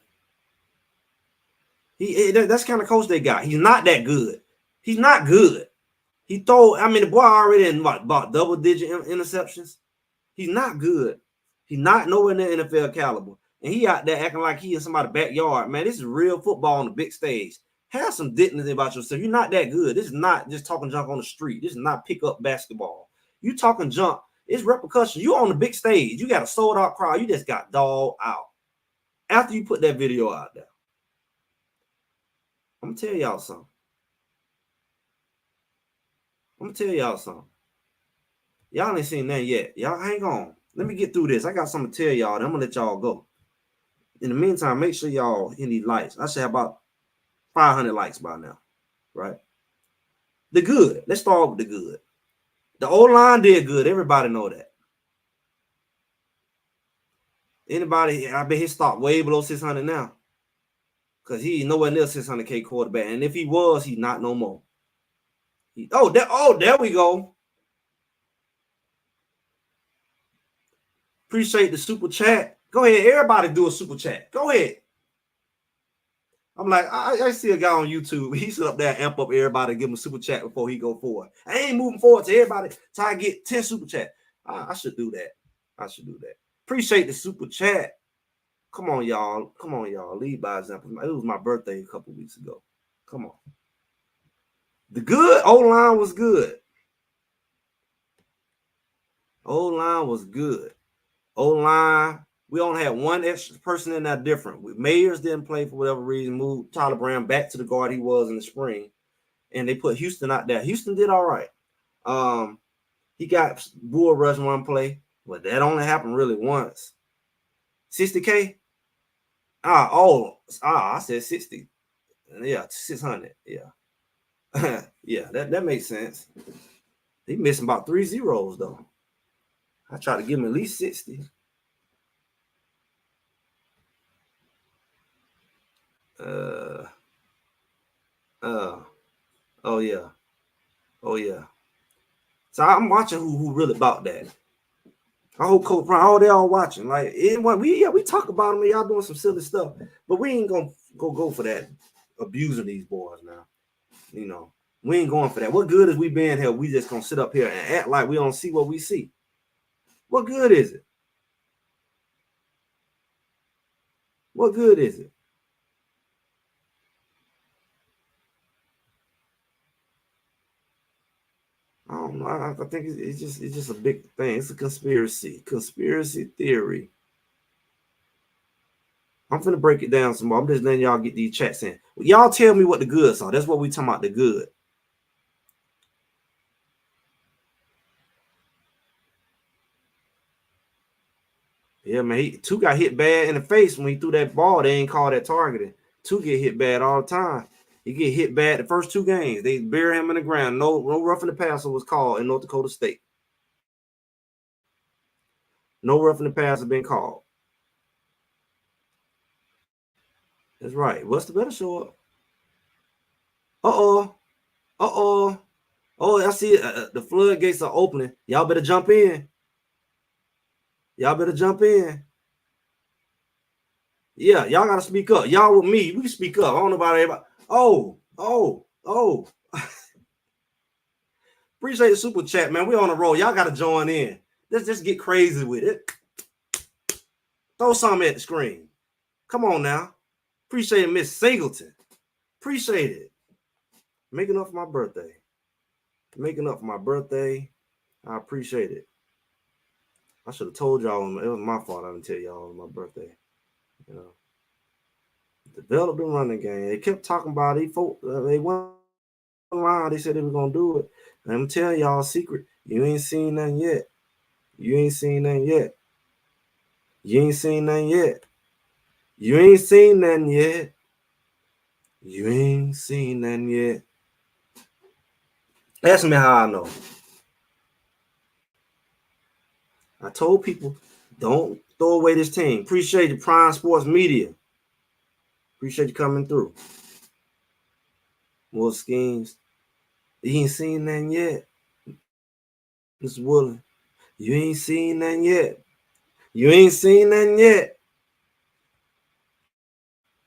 Speaker 3: That's the kind of coach they got. He's not that good. He's not good. The boy already in about double-digit interceptions. He's not good. He's not nowhere near NFL caliber. And he out there acting like he in somebody's backyard. Man, this is real football on the big stage. Have some dignity about yourself. You're not that good. This is not just talking junk on the street. This is not pick-up basketball. You talking junk. It's repercussions. You on the big stage. You got a sold-out crowd. You just got dogged out. After you put that video out there. I'm going to tell y'all something. Y'all ain't seen that yet. Y'all hang on. Let me get through this. I got something to tell y'all. Then I'm going to let y'all go. In the meantime, make sure y'all hit these likes. I should have about 500 likes by now. Right? The good. Let's start with the good. The O-line did good. Everybody know that. Anybody, I bet his stock way below 600 now. Because he ain't nowhere near 600K quarterback. And if he was, he's not no more. There we go. Appreciate the super chat. Go ahead. Everybody do a super chat. Go ahead. I'm like, I see a guy on YouTube. He sit up there and amp up everybody, give him a super chat before he go forward. I ain't moving forward to everybody. Try to get 10 super chat. I should do that. Appreciate the super chat. Come on, y'all. Lead by example. It was my birthday a couple weeks ago. Come on. The good O-line was good. O-line, we only had one extra person in there different. Mayers didn't play for whatever reason, moved Tyler Brown back to the guard he was in the spring, and they put Houston out there. Houston did all right. He got bull rush one play, but that only happened really once. 60K? I said 60. Yeah, 600. Yeah. Yeah, that makes sense. He missing about 3 zeros, though. I try to give him at least 60. Oh yeah. So I'm watching who really about that. I hope Coach Brown, they all watching. Like we talk about them and y'all doing some silly stuff, but we ain't gonna go for that, abusing these boys now. We ain't going for that. What good is we being here? We just gonna sit up here and act like we don't see what we see. What good is it? What good is it? I don't know. I think it's just a big thing. It's a conspiracy theory. I'm finna break it down some more. I'm just letting y'all get these chats in. Y'all tell me what the goods are. That's what we talking about, the good. Yeah, man. Two got hit bad in the face when he threw that ball. They ain't call that targeting. Two get hit bad all the time. He get hit bad the first 2 games. They bury him in the ground. No roughing the passer was called in North Dakota State. No roughing the passer been called. That's right. What's the better show up? Oh, I see it. The floodgates are opening. Y'all better jump in. Yeah, y'all gotta speak up. Y'all with me, we can speak up. I don't know about everybody. Oh. Appreciate the super chat, man. We on the roll. Y'all gotta join in. Let's just get crazy with it. Throw something at the screen. Come on now. Appreciate it, Miss Singleton. Appreciate it. Making up for my birthday. Making up for my birthday. I appreciate it. I should have told y'all. It was my fault. I didn't tell y'all my birthday. You know, developed the running game. They kept talking about it. They went around. They said they were gonna do it. And I'm telling y'all a secret. You ain't seen nothing yet. You ain't seen nothing yet. You ain't seen nothing yet. You ain't seen nothing yet. You ain't seen nothing yet. Ask me how I know. I told people, don't throw away this team. Appreciate the Prime Sports Media. Appreciate you coming through. More schemes. You ain't seen nothing yet. Mr. Woolen. You ain't seen nothing yet. You ain't seen nothing yet.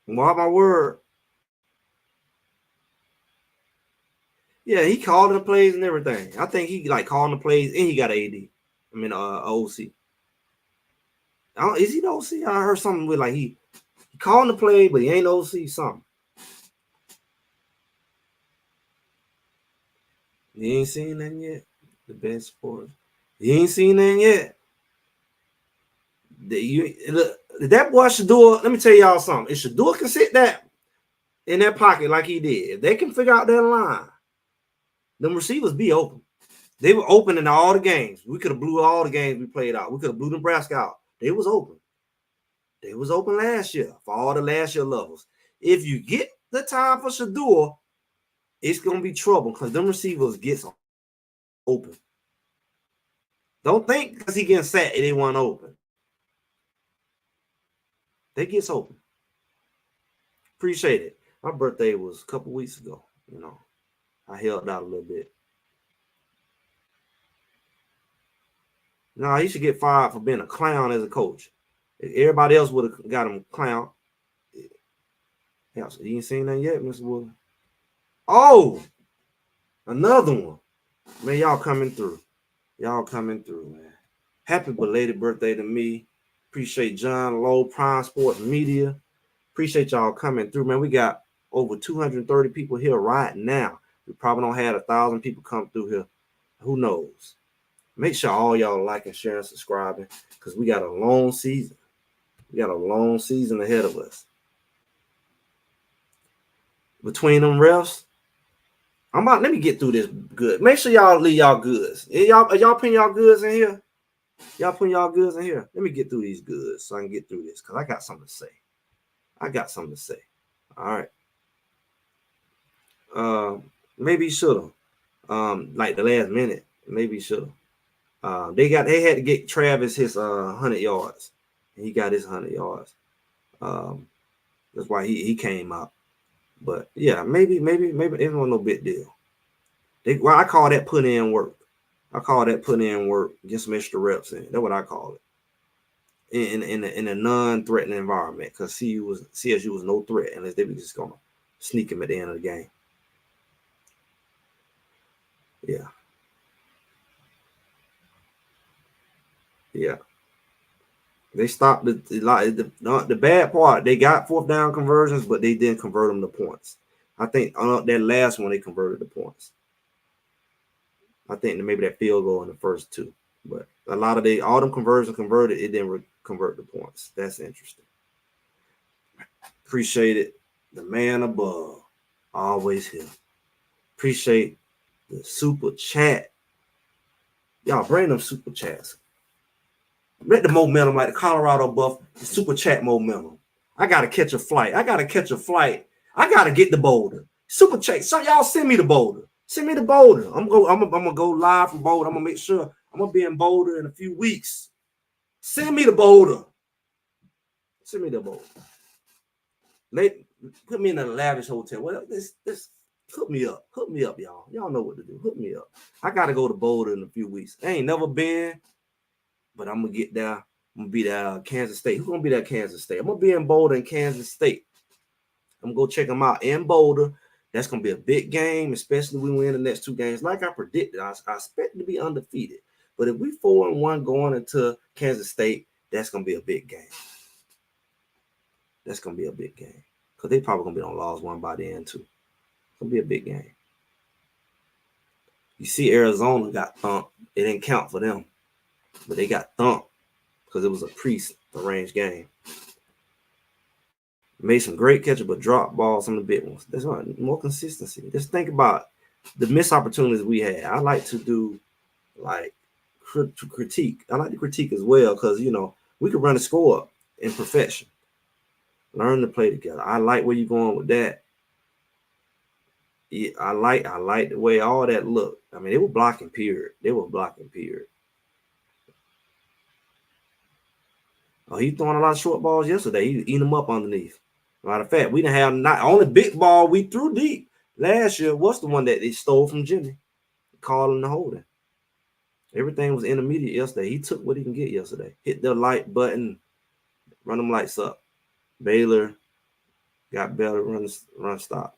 Speaker 3: Mark my word. Yeah, he called the plays and everything. I think he like calling the plays and he got AD. I mean, OC. Is he the OC? I heard something with like he calling the play, but he ain't OC something. You ain't seen nothing yet. The best sports. You ain't seen nothing yet. That boy Shador, let me tell y'all something. If Shador can sit that in that pocket like he did, if they can figure out that line, them receivers be open. They were open in all the games. We could have blew all the games we played out. We could have blew Nebraska out. They was open. They was open last year for all the last year levels. If you get the time for Shador, it's going to be trouble because them receivers gets open. Don't think because he getting sat, they want open. They gets open. Appreciate it. My birthday was a couple weeks ago. You know, I held out a little bit. Nah, he should get fired for being a clown as a coach. If everybody else would have got him clown. Yeah, so you ain't seen that yet, Mr. Wood. Oh, another one. Man, y'all coming through. Y'all coming through, man. Happy belated birthday to me. Appreciate John Lowe, Prime Sports Media. Appreciate y'all coming through, man. We got over 230 people here right now. We probably don't have 1,000 people come through here. Who knows? Make sure all y'all like and share and subscribing because we got a long season. We got a long season ahead of us. Between them refs, let me get through this good. Make sure y'all leave y'all goods. Y'all putting y'all goods in here? Y'all putting y'all goods in here? Let me get through these goods so I can get through this because I got something to say. All right. Maybe he should have. Like the last minute, maybe he should have. They had to get Travis his 100 yards. And he got his 100 yards. That's why he came out. But yeah, maybe it wasn't no big deal. I call that put in work. Get some extra reps in. That's what I call it. In a non-threatening environment, because CSU was no threat unless they were just gonna sneak him at the end of the game. Yeah. They stopped the bad part. They got fourth down conversions, but they didn't convert them to points. I think that last one they converted the points. I think maybe that field goal in the first two, but a lot of all them conversions converted, it didn't convert the points. That's interesting. Appreciate it. The man above, always here. Appreciate the super chat. Y'all bring them super chats. Let the momentum like the Colorado Buff, the super chat momentum. I gotta catch a flight. I gotta get the Boulder. Super chat. So y'all send me the Boulder. I'm gonna go live from Boulder. I'm gonna make sure I'm gonna be in Boulder in a few weeks. Send me the Boulder. Put me in a lavish hotel. Well, this hook me up, y'all. Y'all know what to do. Hook me up. I gotta go to Boulder in a few weeks. I ain't never been, but I'm gonna get there I'm gonna be at Kansas State. Who's gonna be at Kansas State? I'm gonna be in Boulder and Kansas State. I'm gonna go check them out in Boulder. That's gonna be a big game, especially when we win the next 2 games. Like I predicted, I expect to be undefeated. But if we 4-1 going into Kansas State, that's gonna be a big game. That's gonna be a big game because they probably gonna be on loss one by the end too. It's gonna be a big game. You see, Arizona got thumped. It didn't count for them, but they got thumped because it was a pre-arranged game. Made some great catches, but dropped balls on the big ones. That's right, more consistency. Just think about the missed opportunities we had. I like to do like critique. I like to critique as well because we could run the score up in perfection. Learn to play together. I like where you're going with that. Yeah, I like the way all that looked. I mean, they were blocking period. Oh, he throwing a lot of short balls yesterday. He eating them up underneath. Matter of fact, we didn't have not only big ball we threw deep last year was the one that they stole from Jimmy, calling the holding. Everything was intermediate yesterday. He took what he can get yesterday. Hit the light button, run them lights up. Baylor got better run stop.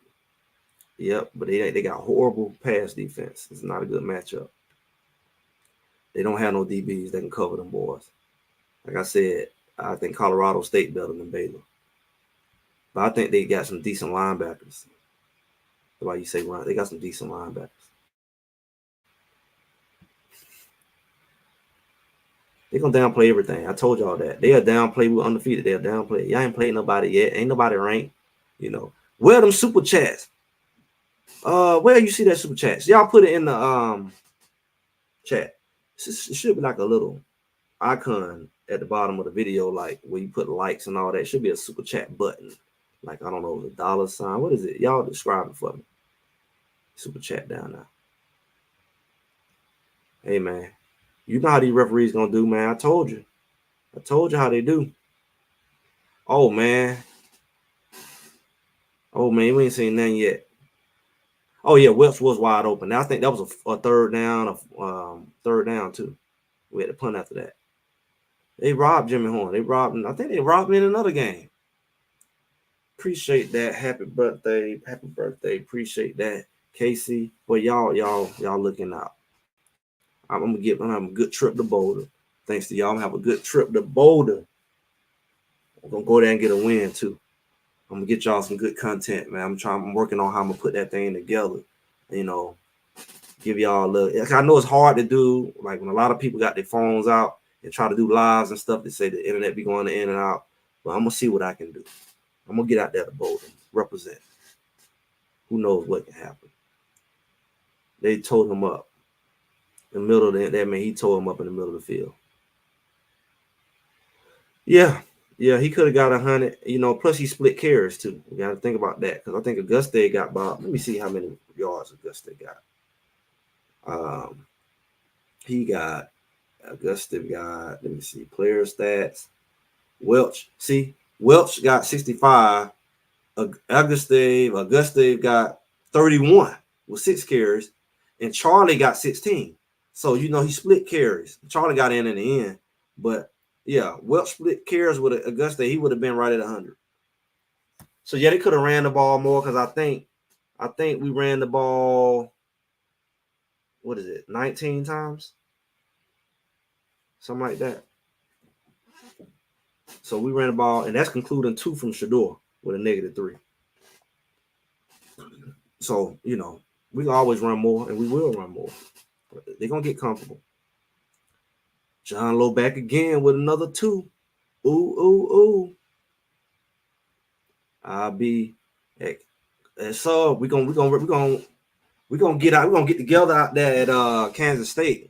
Speaker 3: Yep, but they got horrible pass defense. It's not a good matchup. They don't have no DBs that can cover them boys. Like I said, I think Colorado State better than Baylor. But I think they got some decent linebackers. That's why you say they got some decent linebackers. They're going to downplay everything. I told y'all that. They'll downplay. We're undefeated. They'll downplay. Y'all ain't played nobody yet. Ain't nobody ranked. Where them super chats? Where you see that super chats? Y'all put it in the chat. It should be like a little icon at the bottom of the video, like where you put likes and all that. It should be a super chat button. Like, I don't know, the dollar sign. What is it? Y'all describe it for me. Super chat down there. Hey, man. You know how these referees going to do, man. I told you how they do. Oh, man. We ain't seen nothing yet. Oh, yeah, Welch was wide open. Now, I think that was a third down, too. We had to punt after that. They robbed Jimmy Horn. I think they robbed him in another game. Appreciate that. Happy birthday. Appreciate that, Casey. But y'all looking out. I'm gonna have a good trip to Boulder. Thanks to y'all, I'm gonna have a good trip to Boulder. I'm gonna go there and get a win too. I'm gonna get y'all some good content, man. I'm working on how I'm gonna put that thing together. Give y'all a little. I know it's hard to do, like when a lot of people got their phones out and try to do lives and stuff. They say the internet be going in and out. But I'm gonna see what I can do. I'm gonna get out there to Boulder, represent. Who knows what can happen? They told him up in the middle of that man. He tore him up in the middle of the field. Yeah, he could have got 100. Plus he split carries too. We got to think about that because I think Auguste got about. Let me see how many yards Auguste got. Auguste got. Let me see player stats. Welch got 65. Auguste got 31 with 6 carries, and Charlie got 16. So he split carries. Charlie got in the end, but yeah, Welch split carries with Auguste. He would have been right at 100. So yeah, they could have ran the ball more because I think we ran the ball. What is it? 19 times, something like that. So we ran the ball, and that's concluding 2 from Shador with a -3. So we can always run more, and we will run more. They're gonna get comfortable. John Lowe back again with another 2. Ooh. I'll be so we're gonna get out. We're gonna get together out there at Kansas State.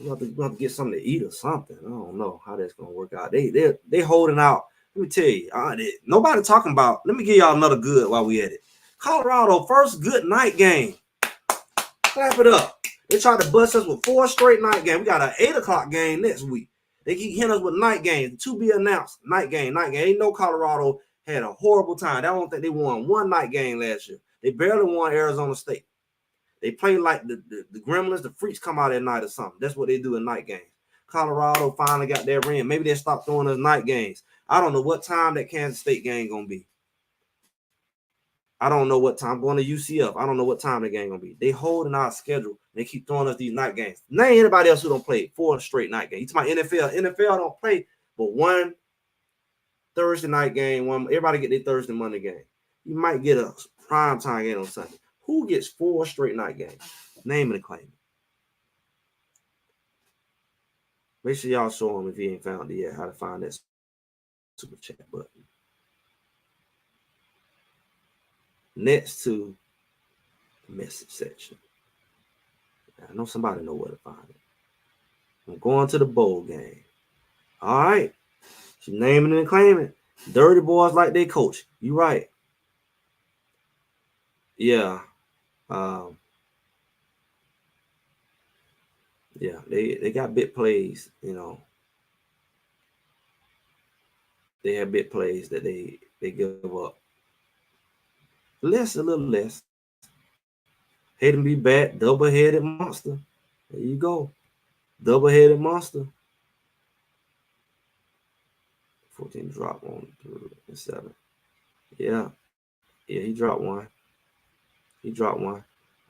Speaker 3: We have to get something to eat or something. I don't know how that's gonna work out. They holding out. Let me tell you, nobody talking about. Let me give y'all another good while we at it. Colorado first good night game. Clap it up. They tried to bust us with 4 straight night games. We got an 8 o'clock game next week. They keep hitting us with night games. To be announced. Night game. Ain't no Colorado had a horrible time. I don't think they won 1 night game last year. They barely won Arizona State. They play like the Gremlins, the Freaks come out at night or something. That's what they do in night games. Colorado finally got their ring. Maybe they stop throwing us night games. I don't know what time that Kansas State game gonna be. I don't know what time. I'm going to UCF. I don't know what time the game gonna be. They holding our schedule. They keep throwing us these night games. Name anybody else who don't play 4 straight night games. You talking about NFL? NFL don't play but one Thursday night game. Everybody get their Thursday Monday game. You might get a prime time game on Sunday. Who gets 4 straight night games? Name and claim it. Make sure y'all show him if he ain't found it yet how to find that super chat button. Next to the message section. I know somebody know where to find it. I'm going to the bowl game. All right. She's naming and claiming. Dirty boys like they coach. You right. Yeah. Yeah, they got big plays, you know. They have big plays that they give up. A little less. Hate him be bad, double-headed monster. There you go. Double-headed monster. 14 drop on 3 and 7. Yeah. Yeah, he dropped one.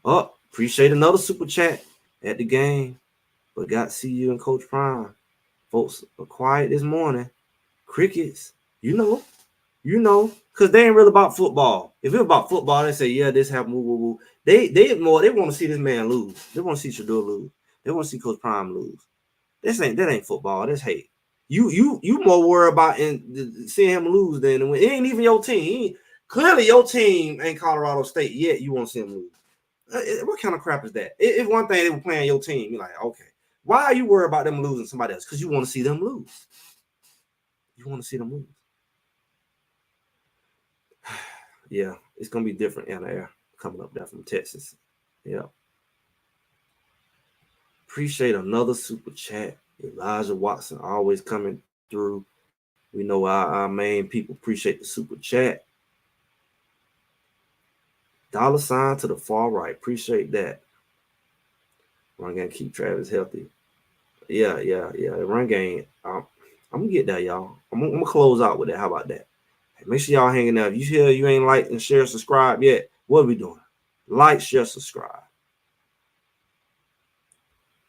Speaker 3: Oh, appreciate another super chat at the game. But got to see you and Coach Prime. Folks are quiet this morning. Crickets, you know, because they ain't really about football. If it's about football, they say, yeah, this happened, woo, woo, woo. They want to see this man lose. They want to see Shador lose. They want to see Coach Prime lose. That ain't football. That's hate. You more worried about seeing him lose than it ain't even your team. Clearly your team ain't Colorado State yet. You want to see him lose. What kind of crap is that? If one thing they were playing your team, you're like, okay, why are you worried about them losing somebody else? Because you want to see them lose. Yeah, it's gonna be different in the air coming up there from Texas. Yeah. Appreciate another super chat. Elijah Watson always coming through. We know our main people appreciate the super chat. $sign to the far right. Appreciate that. Run game keep Travis healthy. Yeah. Run game. I'm gonna get that, y'all. I'm gonna close out with that. How about that? Hey, make sure y'all hanging out. If you hear you ain't like and share, subscribe yet, what are we doing? Like, share, subscribe.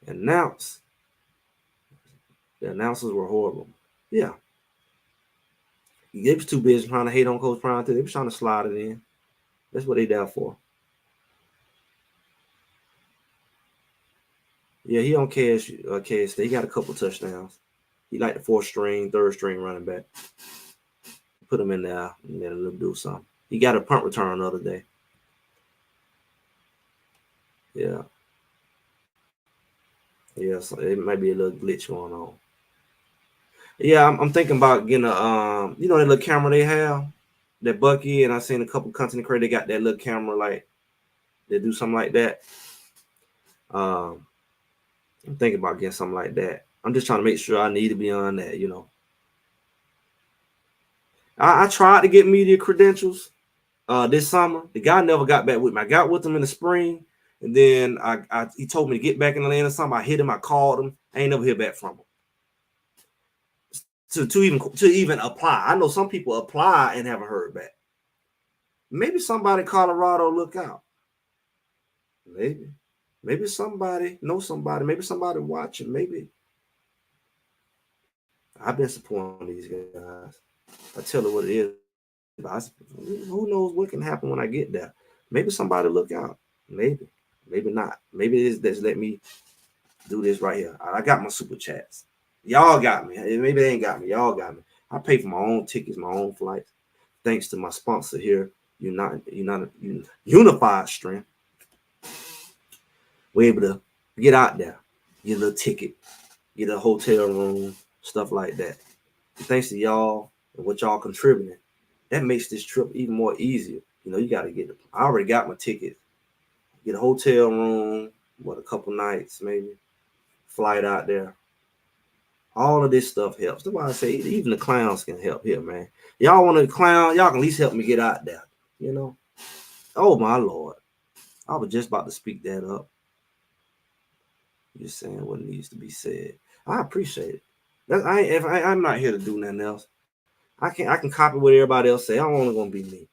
Speaker 3: Announce. The announcers were horrible. Yeah. They was too busy trying to hate on Coach Prime too. They was trying to slide it in. That's what they there for. Yeah, he on cash. He got a couple touchdowns. He like the 4th string, 3rd string running back. Put him in there and let him do something. He got a punt return the other day. Yeah. Yeah, so it might be a little glitch going on. Yeah, I'm thinking about getting a that little camera they have, that Bucky, and I seen a couple content creators, they got that little camera, like they do something like that. I'm thinking about getting something like that. I'm just trying to make sure I need to be on that, I tried to get media credentials this summer. The guy never got back with me. I got with him in the spring, and then he told me to get back in the land or something. I hit him, I called him. I ain't never hear back from him. To even apply. I know some people apply and haven't heard back. Maybe somebody in Colorado look out. Maybe somebody know somebody. Maybe somebody watching. Maybe. I've been supporting these guys. I tell her what it is. Who knows what can happen when I get there? Maybe somebody look out. Maybe not. Maybe it's just let me do this right here. I got my super chats. Y'all got me. Maybe they ain't got me. Y'all got me. I pay for my own tickets, my own flights. Thanks to my sponsor here, Unified Strength. We're able to get out there, get a little ticket, get a hotel room, stuff like that. And thanks to y'all and what y'all contributing, that makes this trip even more easier. You got to get it. I already got my ticket. Get a hotel room, a couple nights maybe, flight out there. All of this stuff helps. That's why I say even the clowns can help here, man. Y'all want to clown? Y'all can at least help me get out there. Oh my Lord. I was just about to speak that up. You're saying what needs to be said. I appreciate it. I'm not here to do nothing else. I can copy what everybody else say. I'm only gonna be me.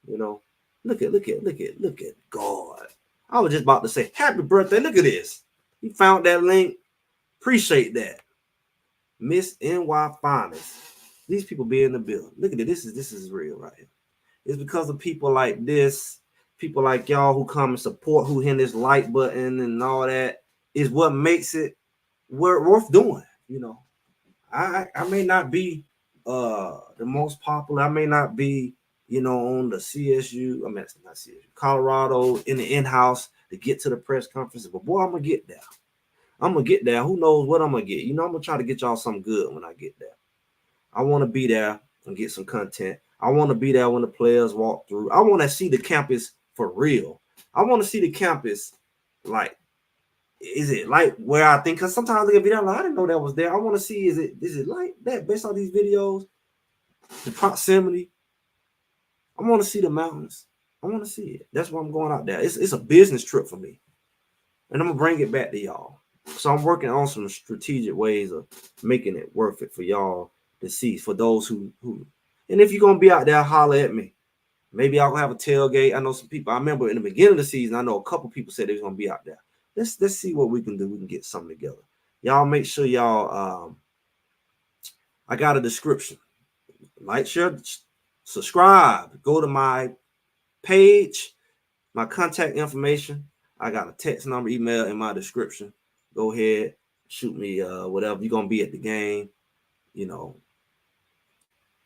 Speaker 3: You know. Look at God. I was just about to say happy birthday. Look at this. You found that link. Appreciate that. Miss NY Finest. These people be in the building. Look at it. This is real right here. It's because of people like this, people like y'all who come and support, who hit this like button and all that, is what makes it worth doing. You know, I may not be the most popular. I may not be, you know, on the CSU. I mean, it's not CSU, Colorado in the in-house to get to the press conference. But boy, I'm gonna get there. I'm gonna get there. Who knows what I'm gonna get? You know, I'm gonna try to get y'all something good when I get there. I want to be there and get some content. I want to be there when the players walk through. I want to see the campus for real. I want to see the campus like, is it like where I think? Because sometimes they can be there like, I didn't know that was there. I want to see, is it like that based on these videos? The proximity. I want to see the mountains. I want to see it. That's why I'm going out there. It's a business trip for me. And I'm going to bring it back to y'all. So I'm working on some strategic ways of making it worth it for y'all to see, for those who and if you're going to be out there, holler at me. Maybe I'll have a tailgate. I know some people. I remember in the beginning of the season, I know a couple people said they was going to be out there. Let's see what we can do. We can get something together. Y'all make sure y'all I got a description. Like, share, subscribe. Go to my page, my contact information. I got a text number, email in my description. Go ahead, shoot me whatever. You're gonna be at the game, you know.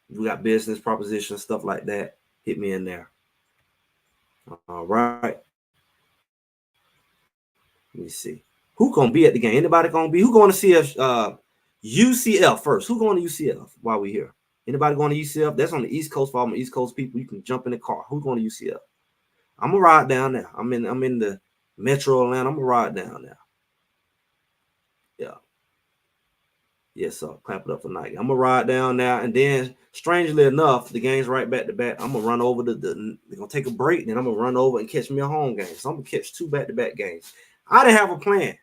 Speaker 3: We got business propositions, stuff like that. Hit me in there. All right. Let me see. Who gonna be at the game? Anybody gonna be? Who going to see us? UCF first. Who going to UCF while we here? Anybody going to UCF? That's on the East Coast. For all my East Coast people, you can jump in the car. Who going to UCF? I'm gonna ride down there. I'm in the Metro Atlanta. I'm gonna ride down there. Yeah. Yes, sir. Clap it up for Nike. I'm gonna ride down there, and then strangely enough, the game's right back to back. I'm gonna run over they're gonna take a break, then I'm gonna run over and catch me a home game. So I'm gonna catch 2 back-to-back games. I didn't have a plan.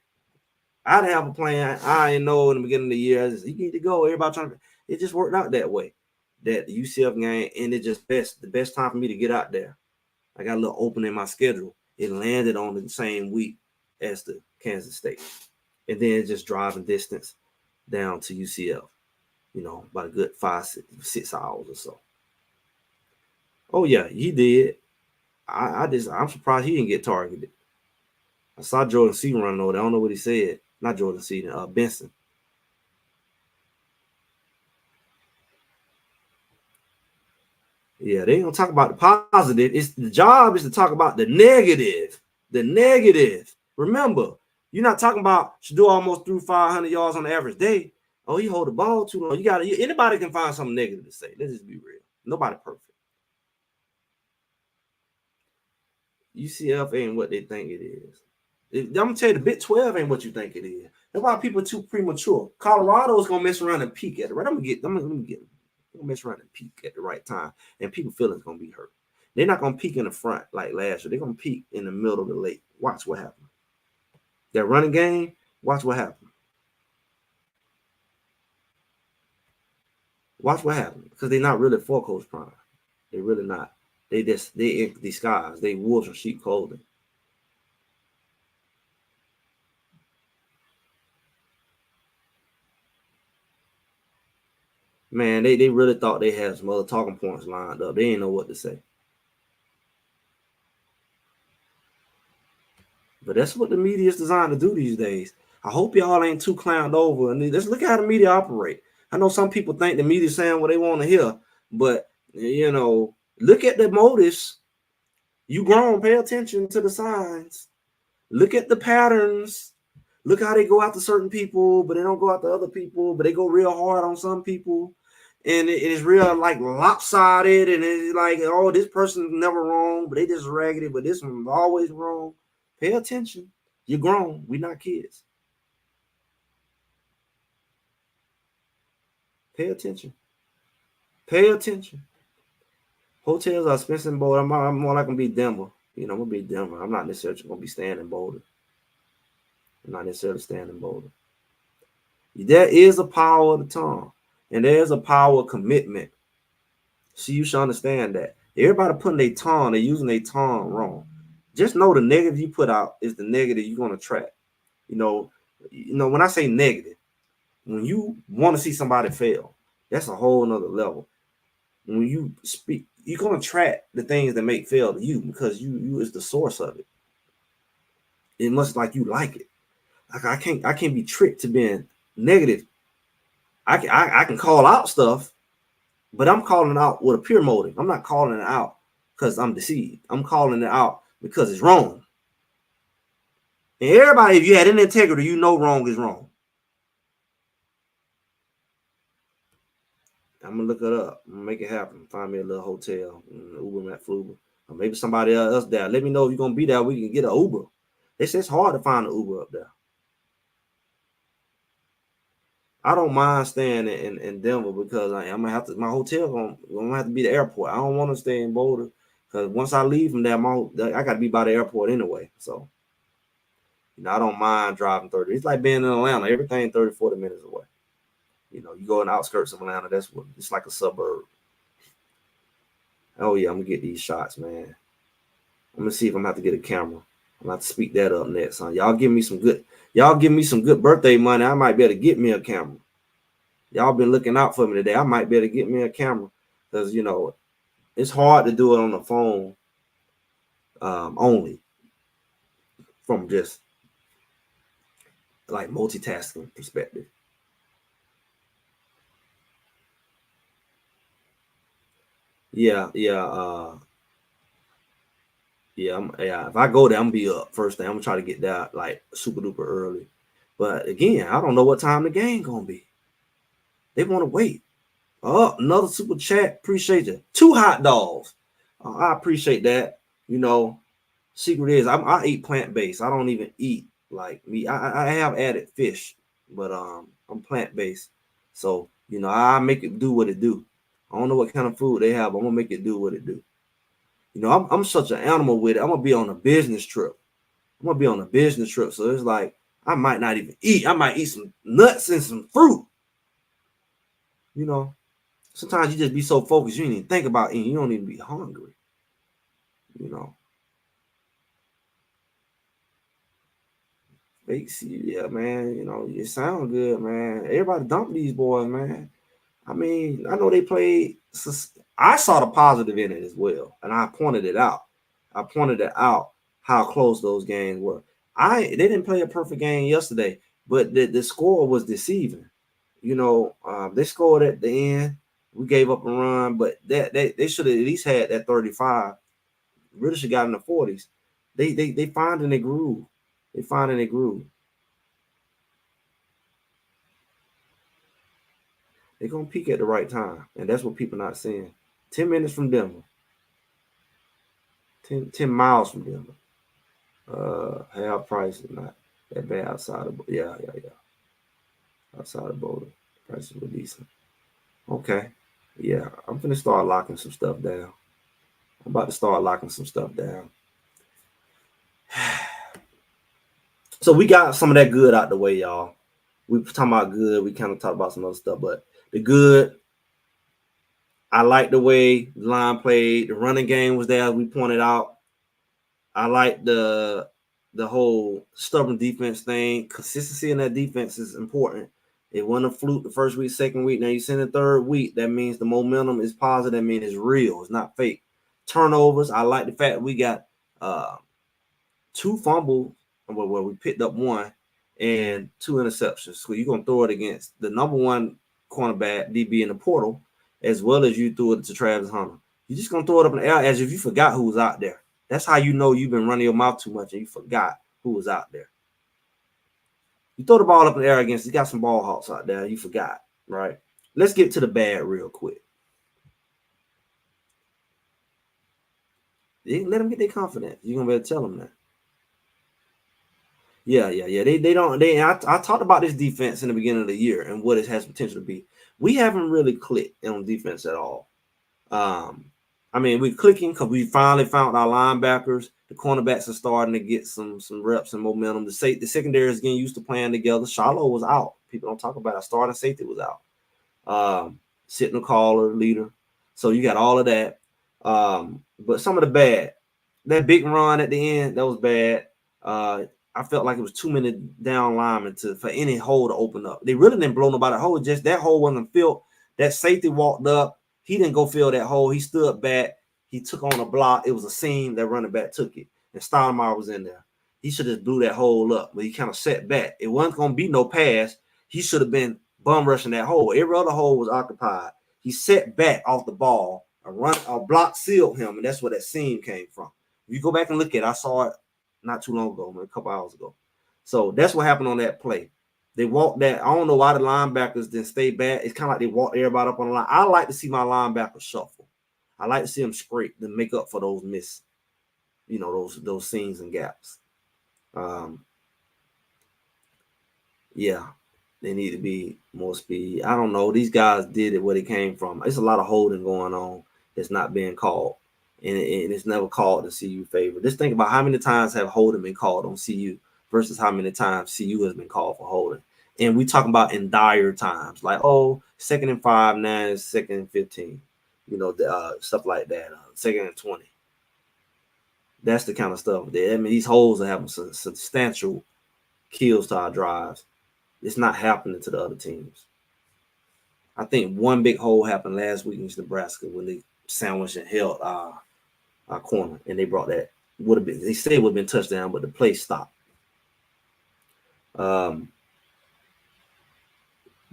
Speaker 3: I didn't know in the beginning of the year. You need to go. Everybody trying to. It just worked out that way. That the UCF game ended just the best time for me to get out there. I got a little open in my schedule. It landed on the same week as the Kansas State, and then just driving distance down to UCF. You know, about a good 6 hours or so. Oh yeah, he did. I'm surprised he didn't get targeted. I saw Jordan C running over there. I don't know what he said. Not Jordan C. Benson. Yeah, they ain't gonna talk about the positive. It's the job is to talk about the negative. The negative. Remember, you're not talking about should do almost through 500 yards on the average day. Oh, he hold the ball too long. Anybody can find something negative to say. Let's just be real. Nobody perfect. UCF ain't what they think it is. I'm gonna tell you, the Big 12 ain't what you think it is. That's why people are too premature. Colorado's gonna mess around and peak at it. Right? I'm gonna mess around and peak at the right time, and people feelings gonna be hurt. They're not gonna peak in the front like last year. They're gonna peak in the middle of the late. Watch what happens. That running game, watch what happens. Watch what happens. Because they're not really for Coach Prime. They're really not. They in disguise. They wolves in sheep clothing. Man, they really thought they had some other talking points lined up. They didn't know what to say. But that's what the media is designed to do these days. I hope y'all ain't too clowned over. And let's look at how the media operate. I know some people think the media saying what they want to hear, but you know, look at the motives. You grown, pay attention to the signs. Look at the patterns. Look how they go after certain people, but they don't go after other people, but they go real hard on some people. And it is real like lopsided, and it's like, oh, this person's never wrong, but they just raggedy, but this one's always wrong. Pay attention. You're grown. We're not kids. Pay attention. Pay attention. Hotels are expensive in Boulder. I'm more like going to be Denver. You know, I'm going to be Denver. I'm not necessarily going to be staying in Boulder. not necessarily standing Boulder. There is a power of the tongue, and there's a power of commitment. So you should understand that. Everybody putting their tongue, they're using their tongue wrong. Just know the negative you put out is the negative you're going to attract. You know, when I say negative, when you want to see somebody fail, that's a whole nother level. When you speak, you're going to attract the things that make fail to you because you is the source of it. It must like you like it. Like I can't be tricked to being negative. I can call out stuff, but I'm calling it out with a pure motive. I'm not calling it out because I'm deceived. I'm calling it out because it's wrong. And everybody, if you had any integrity, you know wrong is wrong. I'm gonna look it up. I'm gonna make it happen. Find me a little hotel, Uber at Fluber, or maybe somebody else there. Let me know if you're gonna be there. We can get an Uber. They say it's hard to find an Uber up there. I don't mind staying in Denver because I'm gonna have to. My hotel gonna have to be the airport. I don't want to stay in Boulder because once I leave from there, I got to be by the airport anyway. So, I don't mind driving 30. It's like being in Atlanta. Everything 30, 40 minutes away. You go in the outskirts of Atlanta. That's what it's like a suburb. Oh yeah, I'm gonna get these shots, man. I'm gonna see if I'm gonna have to get a camera. I'm gonna have to speak that up next, son. Y'all give me some good birthday money. I might be able to get me a camera. Y'all been looking out for me today. I might be able to get me a camera because it's hard to do it on the phone only from just like multitasking perspective. Yeah. If I go there, I'm gonna be up first thing. I'm gonna try to get there like super duper early. But again, I don't know what time the game gonna be. They want to wait. Oh, another super chat. Appreciate you. 2 hot dogs. I appreciate that. Secret is I eat plant-based. I don't even eat like meat. I have added fish, but I'm plant-based. So, I make it do what it do. I don't know what kind of food they have, but I'm gonna make it do what it do. I'm such an animal with it. I'm gonna be on a business trip. So it's like I might not even eat. I might eat some nuts and some fruit. Sometimes you just be so focused, you ain't even think about eating. You don't even be hungry. Fake yeah, man. It sound good, man. Everybody dump these boys, man. I mean, I know they played. I saw the positive in it as well, and I pointed it out. How close those games were. They didn't play a perfect game yesterday, but the score was deceiving. They scored at the end. We gave up a run, but they should have at least had that 35. Really should got in the 40s. They finding a groove. They finding a groove. They're gonna peak at the right time, and that's what people not seeing. 10 minutes from Denver. 10 miles from Denver. Half price is not that bad outside of outside of Boulder. Prices were decent. Okay. Yeah, I'm gonna start locking some stuff down. I'm about to start locking some stuff down. So we got some of that good out the way, y'all. We talking about good. We kind of talked about some other stuff, but the good, I like the way the line played. The running game was there, as we pointed out. I like the whole stubborn defense thing. Consistency in that defense is important. It wasn't a fluke the first week, second week. Now you send the third week. That means the momentum is positive. That means it's real. It's not fake. Turnovers. I like the fact that we got 2 fumbles where we picked up 1 and 2 interceptions. So you're gonna throw it against the number 1 cornerback DB in the portal, as well as you threw it to Travis Hunter. You're just gonna throw it up in the air as if you forgot who was out there. That's how you know you've been running your mouth too much and you forgot who was out there. You throw the ball up in the air against, you got some ball hawks out there, you forgot, right? Let's get to the bad real quick. Let them get their confidence. You're gonna be able to tell them that. Yeah. I talked about this defense in the beginning of the year and what it has potential to be. We haven't really clicked on defense at all. I mean, we're clicking because we finally found our linebackers. The cornerbacks are starting to get some reps and momentum. The secondary is getting used to playing together. Shiloh was out. People don't talk about it. Starting safety was out. Signal caller, leader. So you got all of that. But some of the bad. That big run at the end, that was bad. I felt like it was too many down linemen for any hole to open up. They really didn't blow nobody hole. Just that hole wasn't filled. That safety walked up. He didn't go fill that hole. He stood back. He took on a block. It was a seam. That running back took it. And Stoudemire was in there. He should have blew that hole up, but he kind of set back. It wasn't going to be no pass. He should have been bum rushing that hole. Every other hole was occupied. He set back off the ball. A block sealed him, and that's where that seam came from. If you go back and look at it, I saw it not too long ago, a couple hours ago. So that's what happened on that play. They walked that. I don't know why the linebackers didn't stay back. It's kind of like they walked everybody up on the line. I like to see my linebackers shuffle. I like to see them scrape to make up for those miss, those seams and gaps. Yeah, they need to be more speed. I don't know. These guys did it where they came from. There's a lot of holding going on that's not being called. And it's never called in CU favor. Just think about how many times have holding been called on CU versus how many times CU has been called for holding. And we talking about in dire times, like, 2nd and 5, now it's 2nd and 15, stuff like that, 2nd and 20. That's the kind of stuff. I mean, these holes are having substantial kills to our drives. It's not happening to the other teams. I think one big hole happened last week against Nebraska when they sandwiched and held our corner, and they brought that. They said it would have been touchdown, but the play stopped. The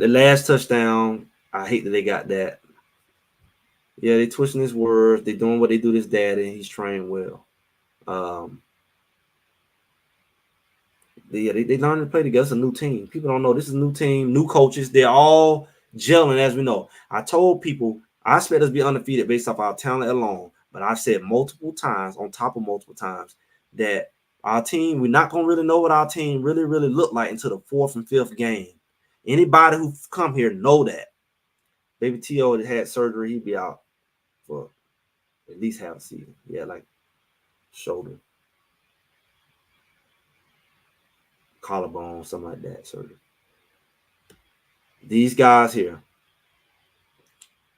Speaker 3: last touchdown, I hate that they got that. Yeah, they twisting his words. They doing what they do to his daddy. He's trained well. They learned to play together. It's a new team. People don't know this is a new team, new coaches. They're all gelling, as we know. I told people I expect us to be undefeated based off our talent alone. But I've said multiple times, on top of multiple times, that our team, we're not going to really know what our team really, really looked like until the 4th and 5th game. Anybody who come here know that. Baby T.O. had surgery. He'd be out for at least half a season. Yeah, like shoulder, collarbone, something like that surgery. These guys here,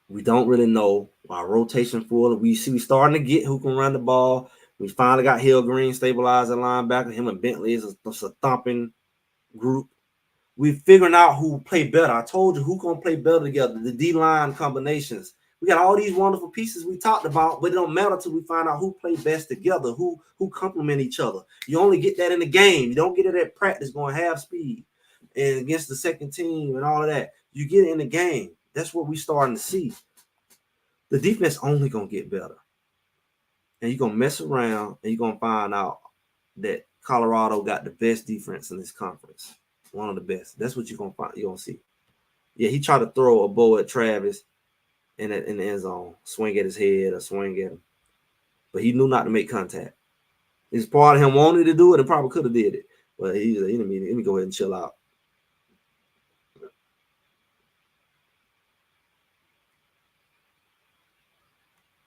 Speaker 3: we don't really know. Our rotation full. We starting to get who can run the ball. We finally got Hill Green stabilized at linebacker. Him and Bentley is a thumping group. We figuring out who play better. I told you who gonna play better together. The D-line combinations. We got all these wonderful pieces we talked about, but it don't matter till we find out who play best together, who complement each other. You only get that in the game. You don't get it at practice going half speed and against the second team and all of that. You get it in the game. That's what we starting to see. The defense only gonna get better, and you're gonna mess around and you're gonna find out that Colorado got the best defense in this conference, one of the best. That's what you're gonna find. You're gonna see. Yeah, he tried to throw a bow at Travis in the end zone, swing at his head or swing at him, but he knew not to make contact. It's part of him wanted to do it and probably could have did it, but he didn't mean it. Let me go ahead and chill out.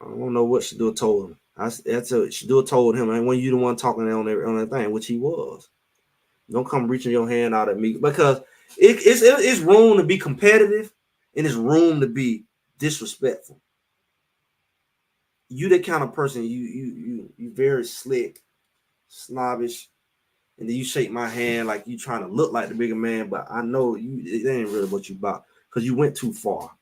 Speaker 3: I don't know what Shador told him. That's what Shador told him. And when you the one talking on that thing, which he was, don't come reaching your hand out at me because it's room to be competitive and it's room to be disrespectful. You the kind of person you very slick, snobbish, and then you shake my hand like you trying to look like the bigger man, but I know it ain't really what you about because you went too far.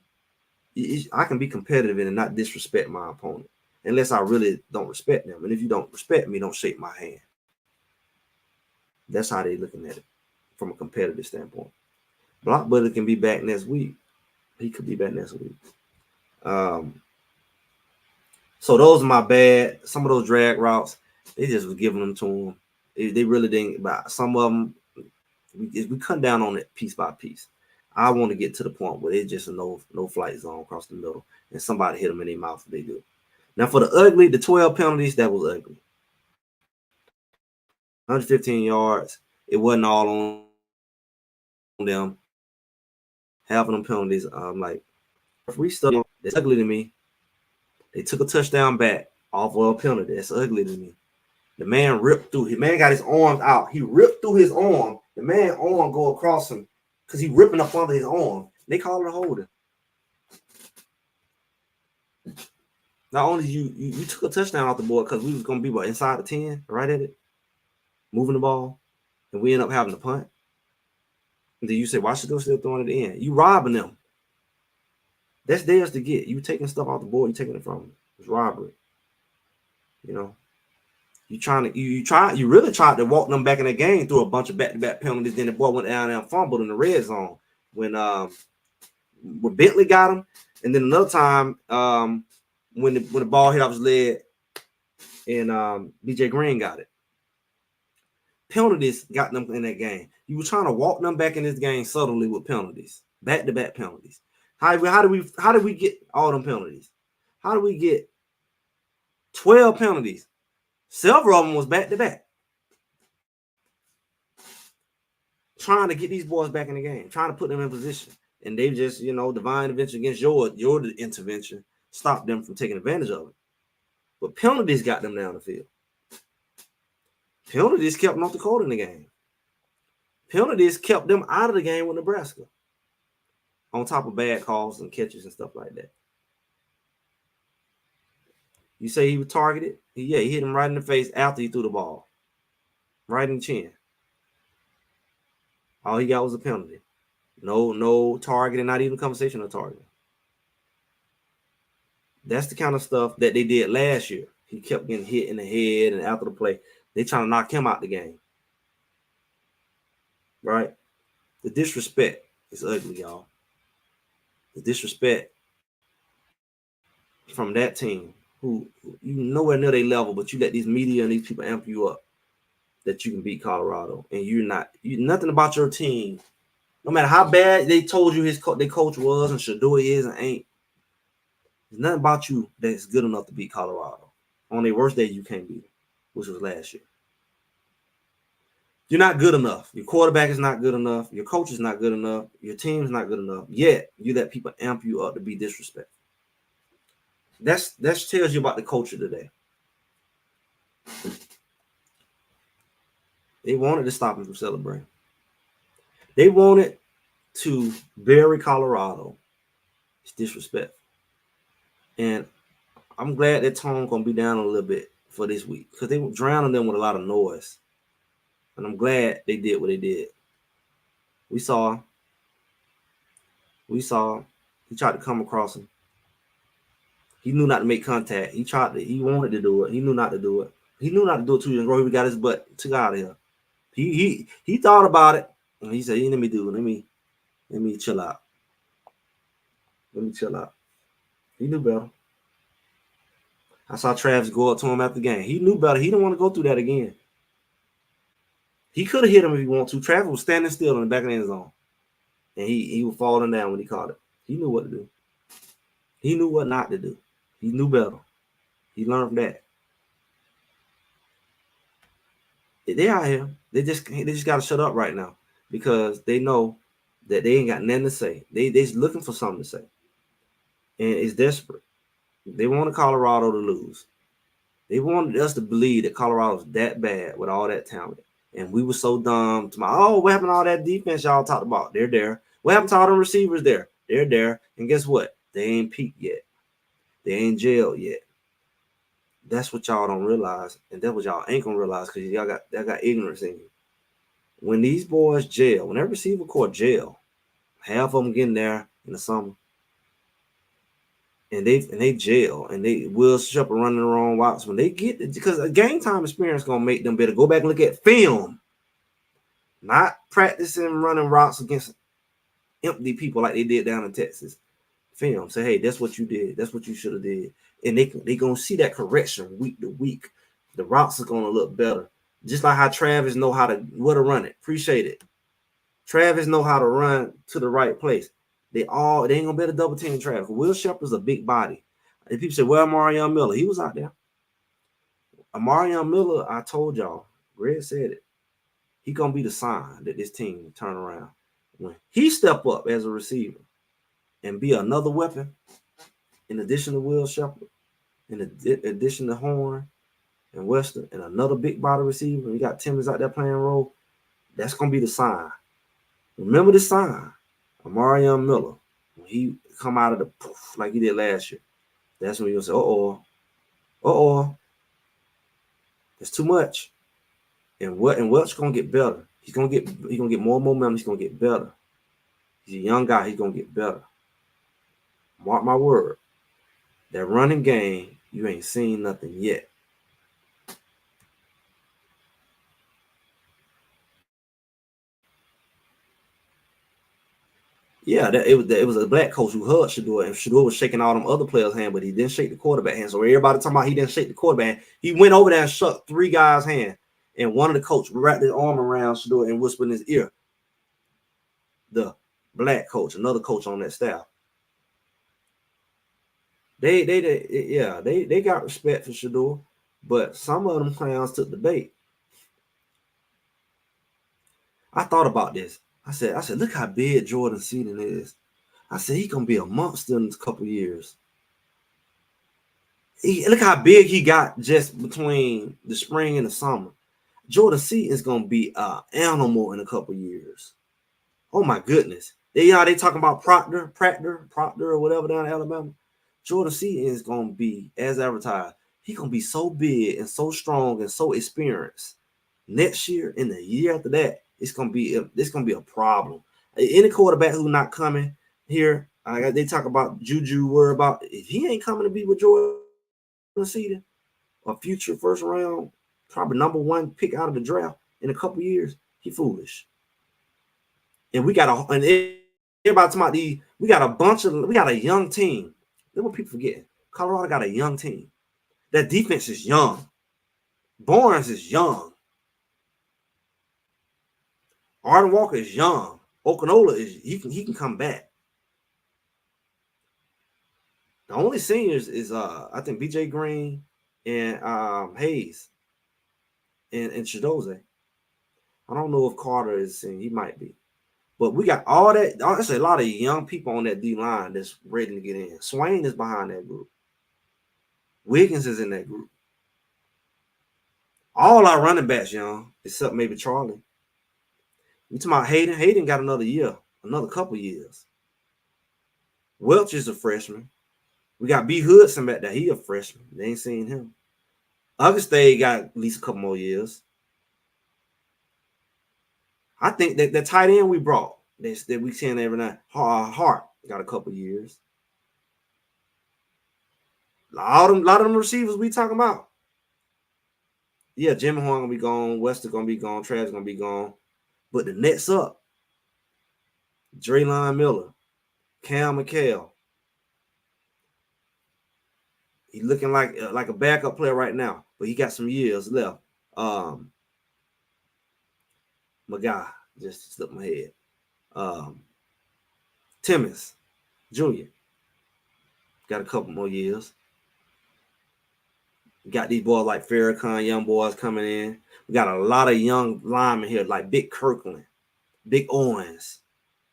Speaker 3: I can be competitive and not disrespect my opponent unless I really don't respect them. And if you don't respect me, don't shake my hand. That's how they looking at it from a competitive standpoint. Block Buddy can be back next week. He could be back next week. So those are my bad. Some of those drag routes, they just was giving them to him. They really didn't. But some of them, we cut down on it piece by piece. I want to get to the point where it's just a no flight zone across the middle, and somebody hit them in their mouth if they do. Now for the ugly, the 12 penalties, that was ugly. 115 yards. It wasn't all on them. Half of them penalties, I'm like, referee stuff. It's ugly to me. They took a touchdown back off of a penalty. That's ugly to me. The man ripped through. The man got his arms out. He ripped through his arm. The man's arm go across him because he ripping up under his arm. They call it a holding. Not only you took a touchdown off the board because we was gonna be inside the 10, right at it, moving the ball, and we end up having to punt. And then you say, why should they still throwing it in? You robbing them. That's theirs to get. You taking stuff off the board, you taking it from them. It's robbery. You know. You really tried to walk them back in the game through a bunch of back-to-back penalties. Then the boy went down and fumbled in the red zone when Bentley got him, and then another time when the ball hit off his leg and BJ Green got it. Penalties got them in that game. You were trying to walk them back in this game subtly with penalties, back-to-back penalties. How did we get all them penalties? How did we get 12 penalties? Several of them was back-to-back. Trying to get these boys back in the game, trying to put them in position. And they just, divine intervention against your intervention stopped them from taking advantage of it. But penalties got them down the field. Penalties kept North Dakota in the game. Penalties kept them out of the game with Nebraska. On top of bad calls and catches and stuff like that. You say he was targeted? Yeah, he hit him right in the face after he threw the ball. Right in the chin. All he got was a penalty. No targeting, not even conversation of targeting. That's the kind of stuff that they did last year. He kept getting hit in the head and after the play. They trying to knock him out the game. Right? The disrespect is ugly, y'all. The disrespect from that team who you nowhere near their level, but you let these media and these people amp you up that you can beat Colorado, and you nothing about your team. No matter how bad they told you their coach was and Shador is and ain't, there's nothing about you that's good enough to beat Colorado. On their worst day, you can't beat them, which was last year. You're not good enough. Your quarterback is not good enough. Your coach is not good enough. Your team is not good enough. Yet you let people amp you up to be disrespectful. That tells you about the culture today. They wanted to stop him from celebrating. They wanted to bury Colorado. It's disrespectful. And I'm glad that tone gonna be down a little bit for this week because they were drowning them with a lot of noise. And I'm glad they did what they did. We saw he tried to come across him. He knew not to make contact. He wanted to do it. He knew not to do it. He knew not to do it 2 years ago. He got his butt took out of here. He thought about it and he said, let me chill out. Let me chill out. He knew better. I saw Travis go up to him after the game. He knew better. He didn't want to go through that again. He could have hit him if he wanted to. Travis was standing still in the back of the end zone. And he was falling down when he caught it. He knew what to do. He knew what not to do. He knew better. He learned from that. They out here. They just got to shut up right now because they know that they ain't got nothing to say. They just looking for something to say. And it's desperate. They wanted Colorado to lose. They wanted us to believe that Colorado's that bad with all that talent. And we were so dumb. What happened to all that defense y'all talked about? They're there. What happened to all them receivers there? They're there. And guess what? They ain't peaked yet. They ain't jailed yet. That's what y'all don't realize. And that's what y'all ain't going to realize because y'all got ignorance in you. When these boys jail, when every receiver court jail, half of them getting there in the summer. And they jail and they Will Shepard running the wrong routes when they get because a game time experience gonna make them better. Go back and look at film, not practicing running routes against empty people like they did down in Texas. Film, say, hey, that's what you did. That's what you should have did, and they gonna see that correction week to week. The routes are gonna look better, just like how Travis know where to run it. Appreciate it. Travis know how to run to the right place. They ain't gonna be able to double team Travis. Will Shepard's a big body. And people say, well, Marion Miller, he was out there. Marion Miller, I told y'all, Greg said it. He gonna be the sign that this team will turn around. When he step up as a receiver and be another weapon in addition to Will Shepard, in addition to Horn and Western and another big body receiver, and you got Timmons out there playing a role, that's going to be the sign. Remember the sign of Marion Miller when he come out of the poof like he did last year. That's when you'll say, that's too much. And Welch gonna get better. He's gonna get more momentum. He's gonna get better. He's a young guy. He's gonna get better. Mark my word. That running game, you ain't seen nothing yet. Yeah, it was a black coach who hugged Shador, and Shador was shaking all them other players' hand, but he didn't shake the quarterback hand. So everybody talking about he didn't shake the quarterback hand. He went over there and shook 3 guys' hand, and one of the coach wrapped his arm around Shador and whispered in his ear. The black coach, another coach on that staff. They got respect for Shador, but some of them clowns took the bait. I thought about this. I said, look how big Jordan Seaton is. I said, he gonna be a monster in a couple years. Look how big he got just between the spring and the summer. Jordan Seaton is gonna be an animal in a couple years. Oh my goodness. They talking about Proctor or whatever down in Alabama. Jordan Seaton is gonna be, as advertised, he's gonna be so big and so strong and so experienced. Next year and the year after that, it's gonna be a problem. Any quarterback who's not coming here, they talk about Juju. Worry about if he ain't coming to be with Jordan Seaton, a future first round, probably number 1 pick out of the draft in a couple years, he foolish. And we got everybody talking about we got a young team. That's what people forgetting. Colorado got a young team. That defense is young. Barnes is young. Arden Walker is young. Okinola he can come back. The only seniors is I think BJ Green and Hayes and Chidoze. I don't know if Carter is senior. He might be. But we got all that. There's a lot of young people on that D line that's ready to get in. Swain is behind that group. Wiggins is in that group. All our running backs young, except maybe Charlie. We talking about Hayden. Hayden got another year, another couple years. Welch is a freshman. We got B. Hudson back there. He a freshman. They ain't seen him. Augustine got at least a couple more years. I think that the tight end we brought, that we seen every night, Hart got a couple years. A lot of them receivers we talking about. Yeah, Jimmy Horn gonna be gone. Wester gonna be gone. Travis gonna be gone. But the next up, Draylon Miller, Cam McHale. He's looking like a backup player right now, but he got some years left. My guy just slipped my head. Timmons Jr. got a couple more years. We got these boys like Farrakhan, young boys coming in. We got a lot of young linemen here, like Big Kirkland, Big Owens,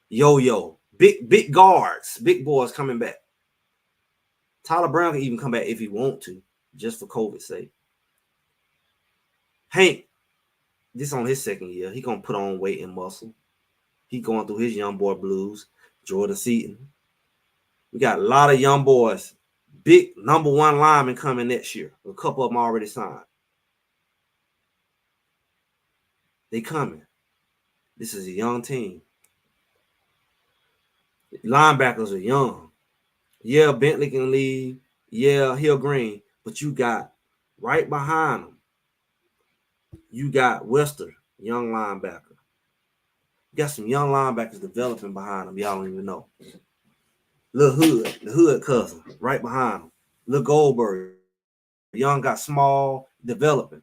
Speaker 3: Yo-Yo, big guards, big boys coming back. Tyler Brown can even come back if he want to, just for COVID's sake. Hank, this on his second year. He gonna put on weight and muscle. He going through his young boy blues. Jordan Seaton. We got a lot of young boys. Big number 1 linemen coming next year. A couple of them already signed. They coming. This is a young team. Linebackers are young. Yeah, Bentley can leave. Yeah, Hill Green. But you got right behind them, you got Wester, young linebacker. You got some young linebackers developing behind them. Y'all don't even know. Lil Hood, the Hood cousin, right behind him. Lil Goldberg, young got small, developing.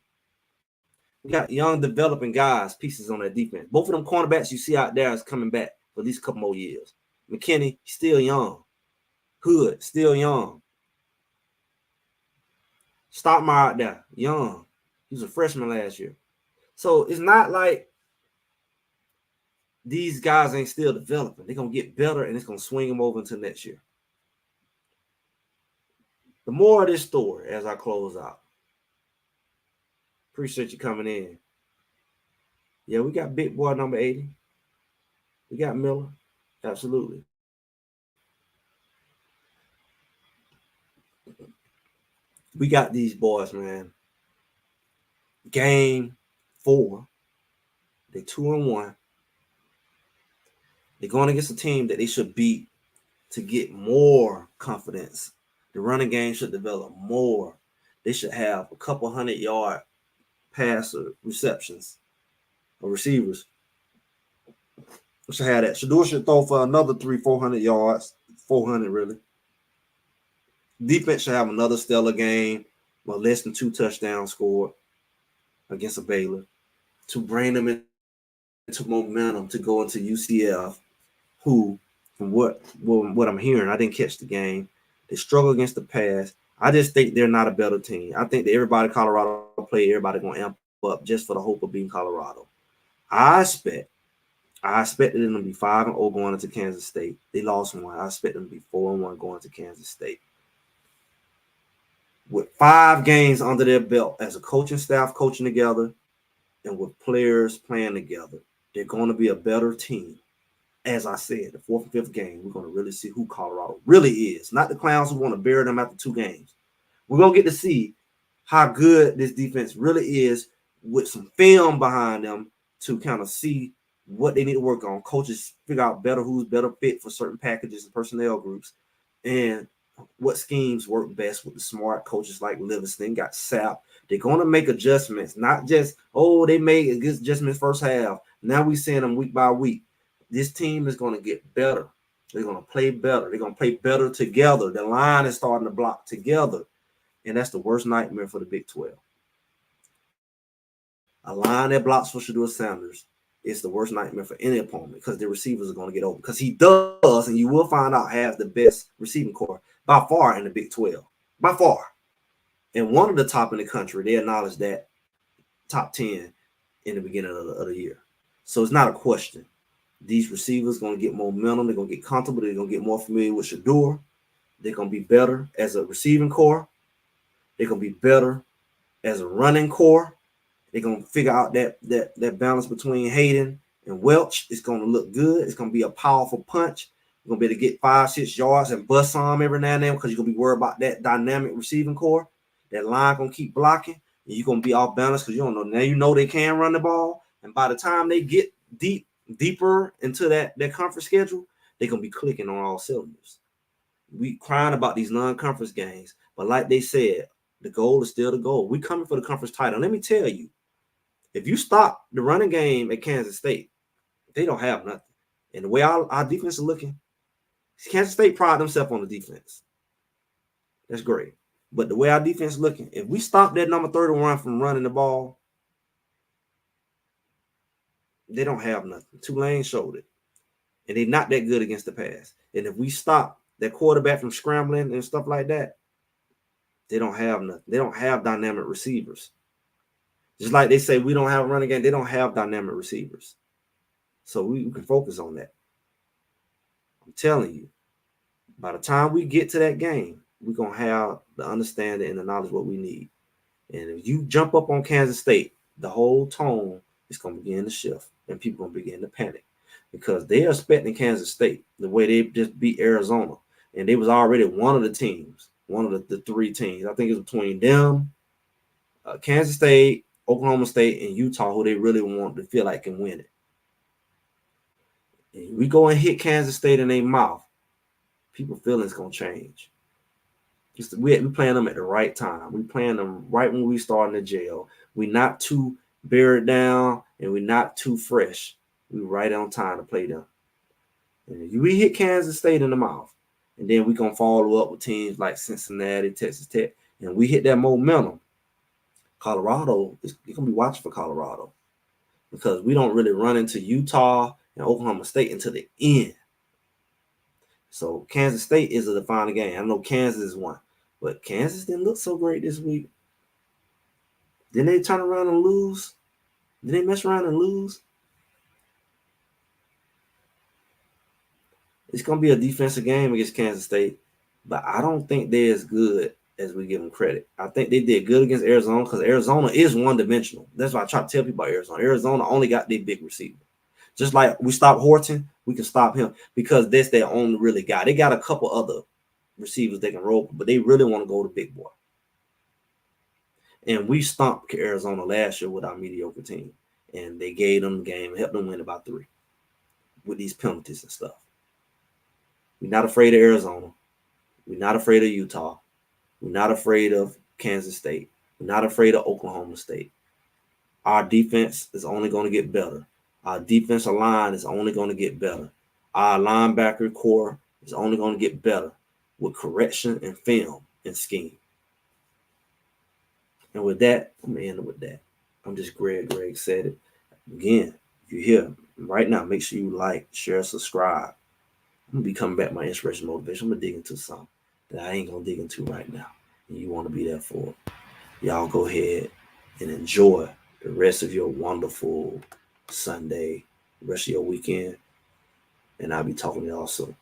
Speaker 3: We got young developing guys, pieces on that defense. Both of them cornerbacks you see out there is coming back for at least a couple more years. McKinney, still young. Hood, still young. Stockmire out there, young. He was a freshman last year. So it's not like these guys ain't still developing. They're going to get better, and it's going to swing them over into next year. The more of this story as I close out. Appreciate you coming in. Yeah, we got big boy number 80. We got Miller. Absolutely. We got these boys, man. Game 4. They 2-1. They're going against a team that they should beat to get more confidence. The running game should develop more. They should have a couple 100-yard passer receptions or receivers. They should have that. Shador should throw for another 300-400 yards. 400 really. Defense should have another stellar game, but less than 2 touchdowns scored against a Baylor to bring them into momentum to go into UCF, who, from what I'm hearing, I didn't catch the game. They struggle against the pass. I just think they're not a better team. I think that everybody Colorado play, everybody going to amp up just for the hope of beating Colorado. I expected them to be 5-0 going into Kansas State. They lost one. I expect them to be 4-1 going to Kansas State. With 5 games under their belt as a coaching staff coaching together and with players playing together, they're going to be a better team. As I said, the 4th and 5th game, we're going to really see who Colorado really is. Not the clowns who want to bury them after 2 games. We're going to get to see how good this defense really is with some film behind them to kind of see what they need to work on. Coaches figure out better who's better fit for certain packages and personnel groups, and what schemes work best with the smart coaches like Livingston, got Sapp. They're going to make adjustments, not just, they made adjustments first half. Now we're seeing them week by week. This team is going to get better. They're going to play better. They're going to play better together. The line is starting to block together, and that's the worst nightmare for the Big 12. A line that blocks for Shedeur Sanders is the worst nightmare for any opponent because the receivers are going to get open. Because he does, and you will find out, has the best receiving core by far in the Big 12. By far. And one of the top in the country, they acknowledge that top 10 in the beginning of the year. So it's not a question. These receivers are going to get momentum. They're going to get comfortable. They're going to get more familiar with Shedeur. They're going to be better as a receiving core. They're going to be better as a running core. They're going to figure out that balance between Hayden and Welch. It's going to look good. It's going to be a powerful punch. You're going to be able to get 5-6 yards and bust some every now and then because you're going to be worried about that dynamic receiving core. That line going to keep blocking. And you're going to be off balance because you don't know. Now you know they can run the ball. And by the time they get deeper into that conference schedule, they're going to be clicking on all cylinders. We crying about these non-conference games. But like they said, the goal is still the goal. We coming for the conference title. Let me tell you, if you stop the running game at Kansas State, they don't have nothing. And the way our defense is looking, Kansas State pride themselves on the defense. That's great. But the way our defense is looking, if we stop that number 31 from running the ball, they don't have nothing. Tulane showed it. And they're not that good against the pass. And if we stop that quarterback from scrambling and stuff like that, they don't have nothing. They don't have dynamic receivers. Just like they say we don't have a running game, they don't have dynamic receivers. So we can focus on that. I'm telling you, by the time we get to that game, we're going to have the understanding and the knowledge what we need. And if you jump up on Kansas State, the whole tone is going to begin to shift and people are going to begin to panic because they're expecting Kansas State the way they just beat Arizona. And they was already one of the teams, one of the 3 teams. I think it's between them, Kansas State, Oklahoma State, and Utah, who they really want to feel like can win it. And we go and hit Kansas State in their mouth, people's feelings going to change. We playing them at the right time. We playing them right when we start in the jail. We're not too buried down, and we're not too fresh. We're right on time to play them. And we hit Kansas State in the mouth, and then we're going to follow up with teams like Cincinnati, Texas Tech, and we hit that momentum. Colorado, you're going to be watching for Colorado because we don't really run into Utah and Oklahoma State until the end. So Kansas State is a defining game. I know Kansas is one, but Kansas didn't look so great this week. Didn't they turn around and lose? Did they mess around and lose? It's going to be a defensive game against Kansas State, but I don't think they're as good as we give them credit. I think they did good against Arizona because Arizona is one-dimensional. That's why I try to tell people about Arizona. Arizona only got their big receiver. Just like we stopped Horton, we can stop him because that's their only really guy. They got a couple other receivers they can roll, but they really want to go to big boy. And we stomped Arizona last year with our mediocre team. And they gave them the game and helped them win about 3 with these penalties and stuff. We're not afraid of Arizona. We're not afraid of Utah. We're not afraid of Kansas State. We're not afraid of Oklahoma State. Our defense is only going to get better. Our defensive line is only going to get better. Our linebacker core is only going to get better with correction and film and scheme. And with that, I'm going to end with that. I'm just Greg. Greg said it. Again, if you're here right now, make sure you like, share, subscribe. I'm going to be coming back my inspiration, motivation. I'm going to dig into something that I ain't going to dig into right now. And you want to be there for it. Y'all go ahead and enjoy the rest of your wonderful Sunday, the rest of your weekend. And I'll be talking to y'all soon.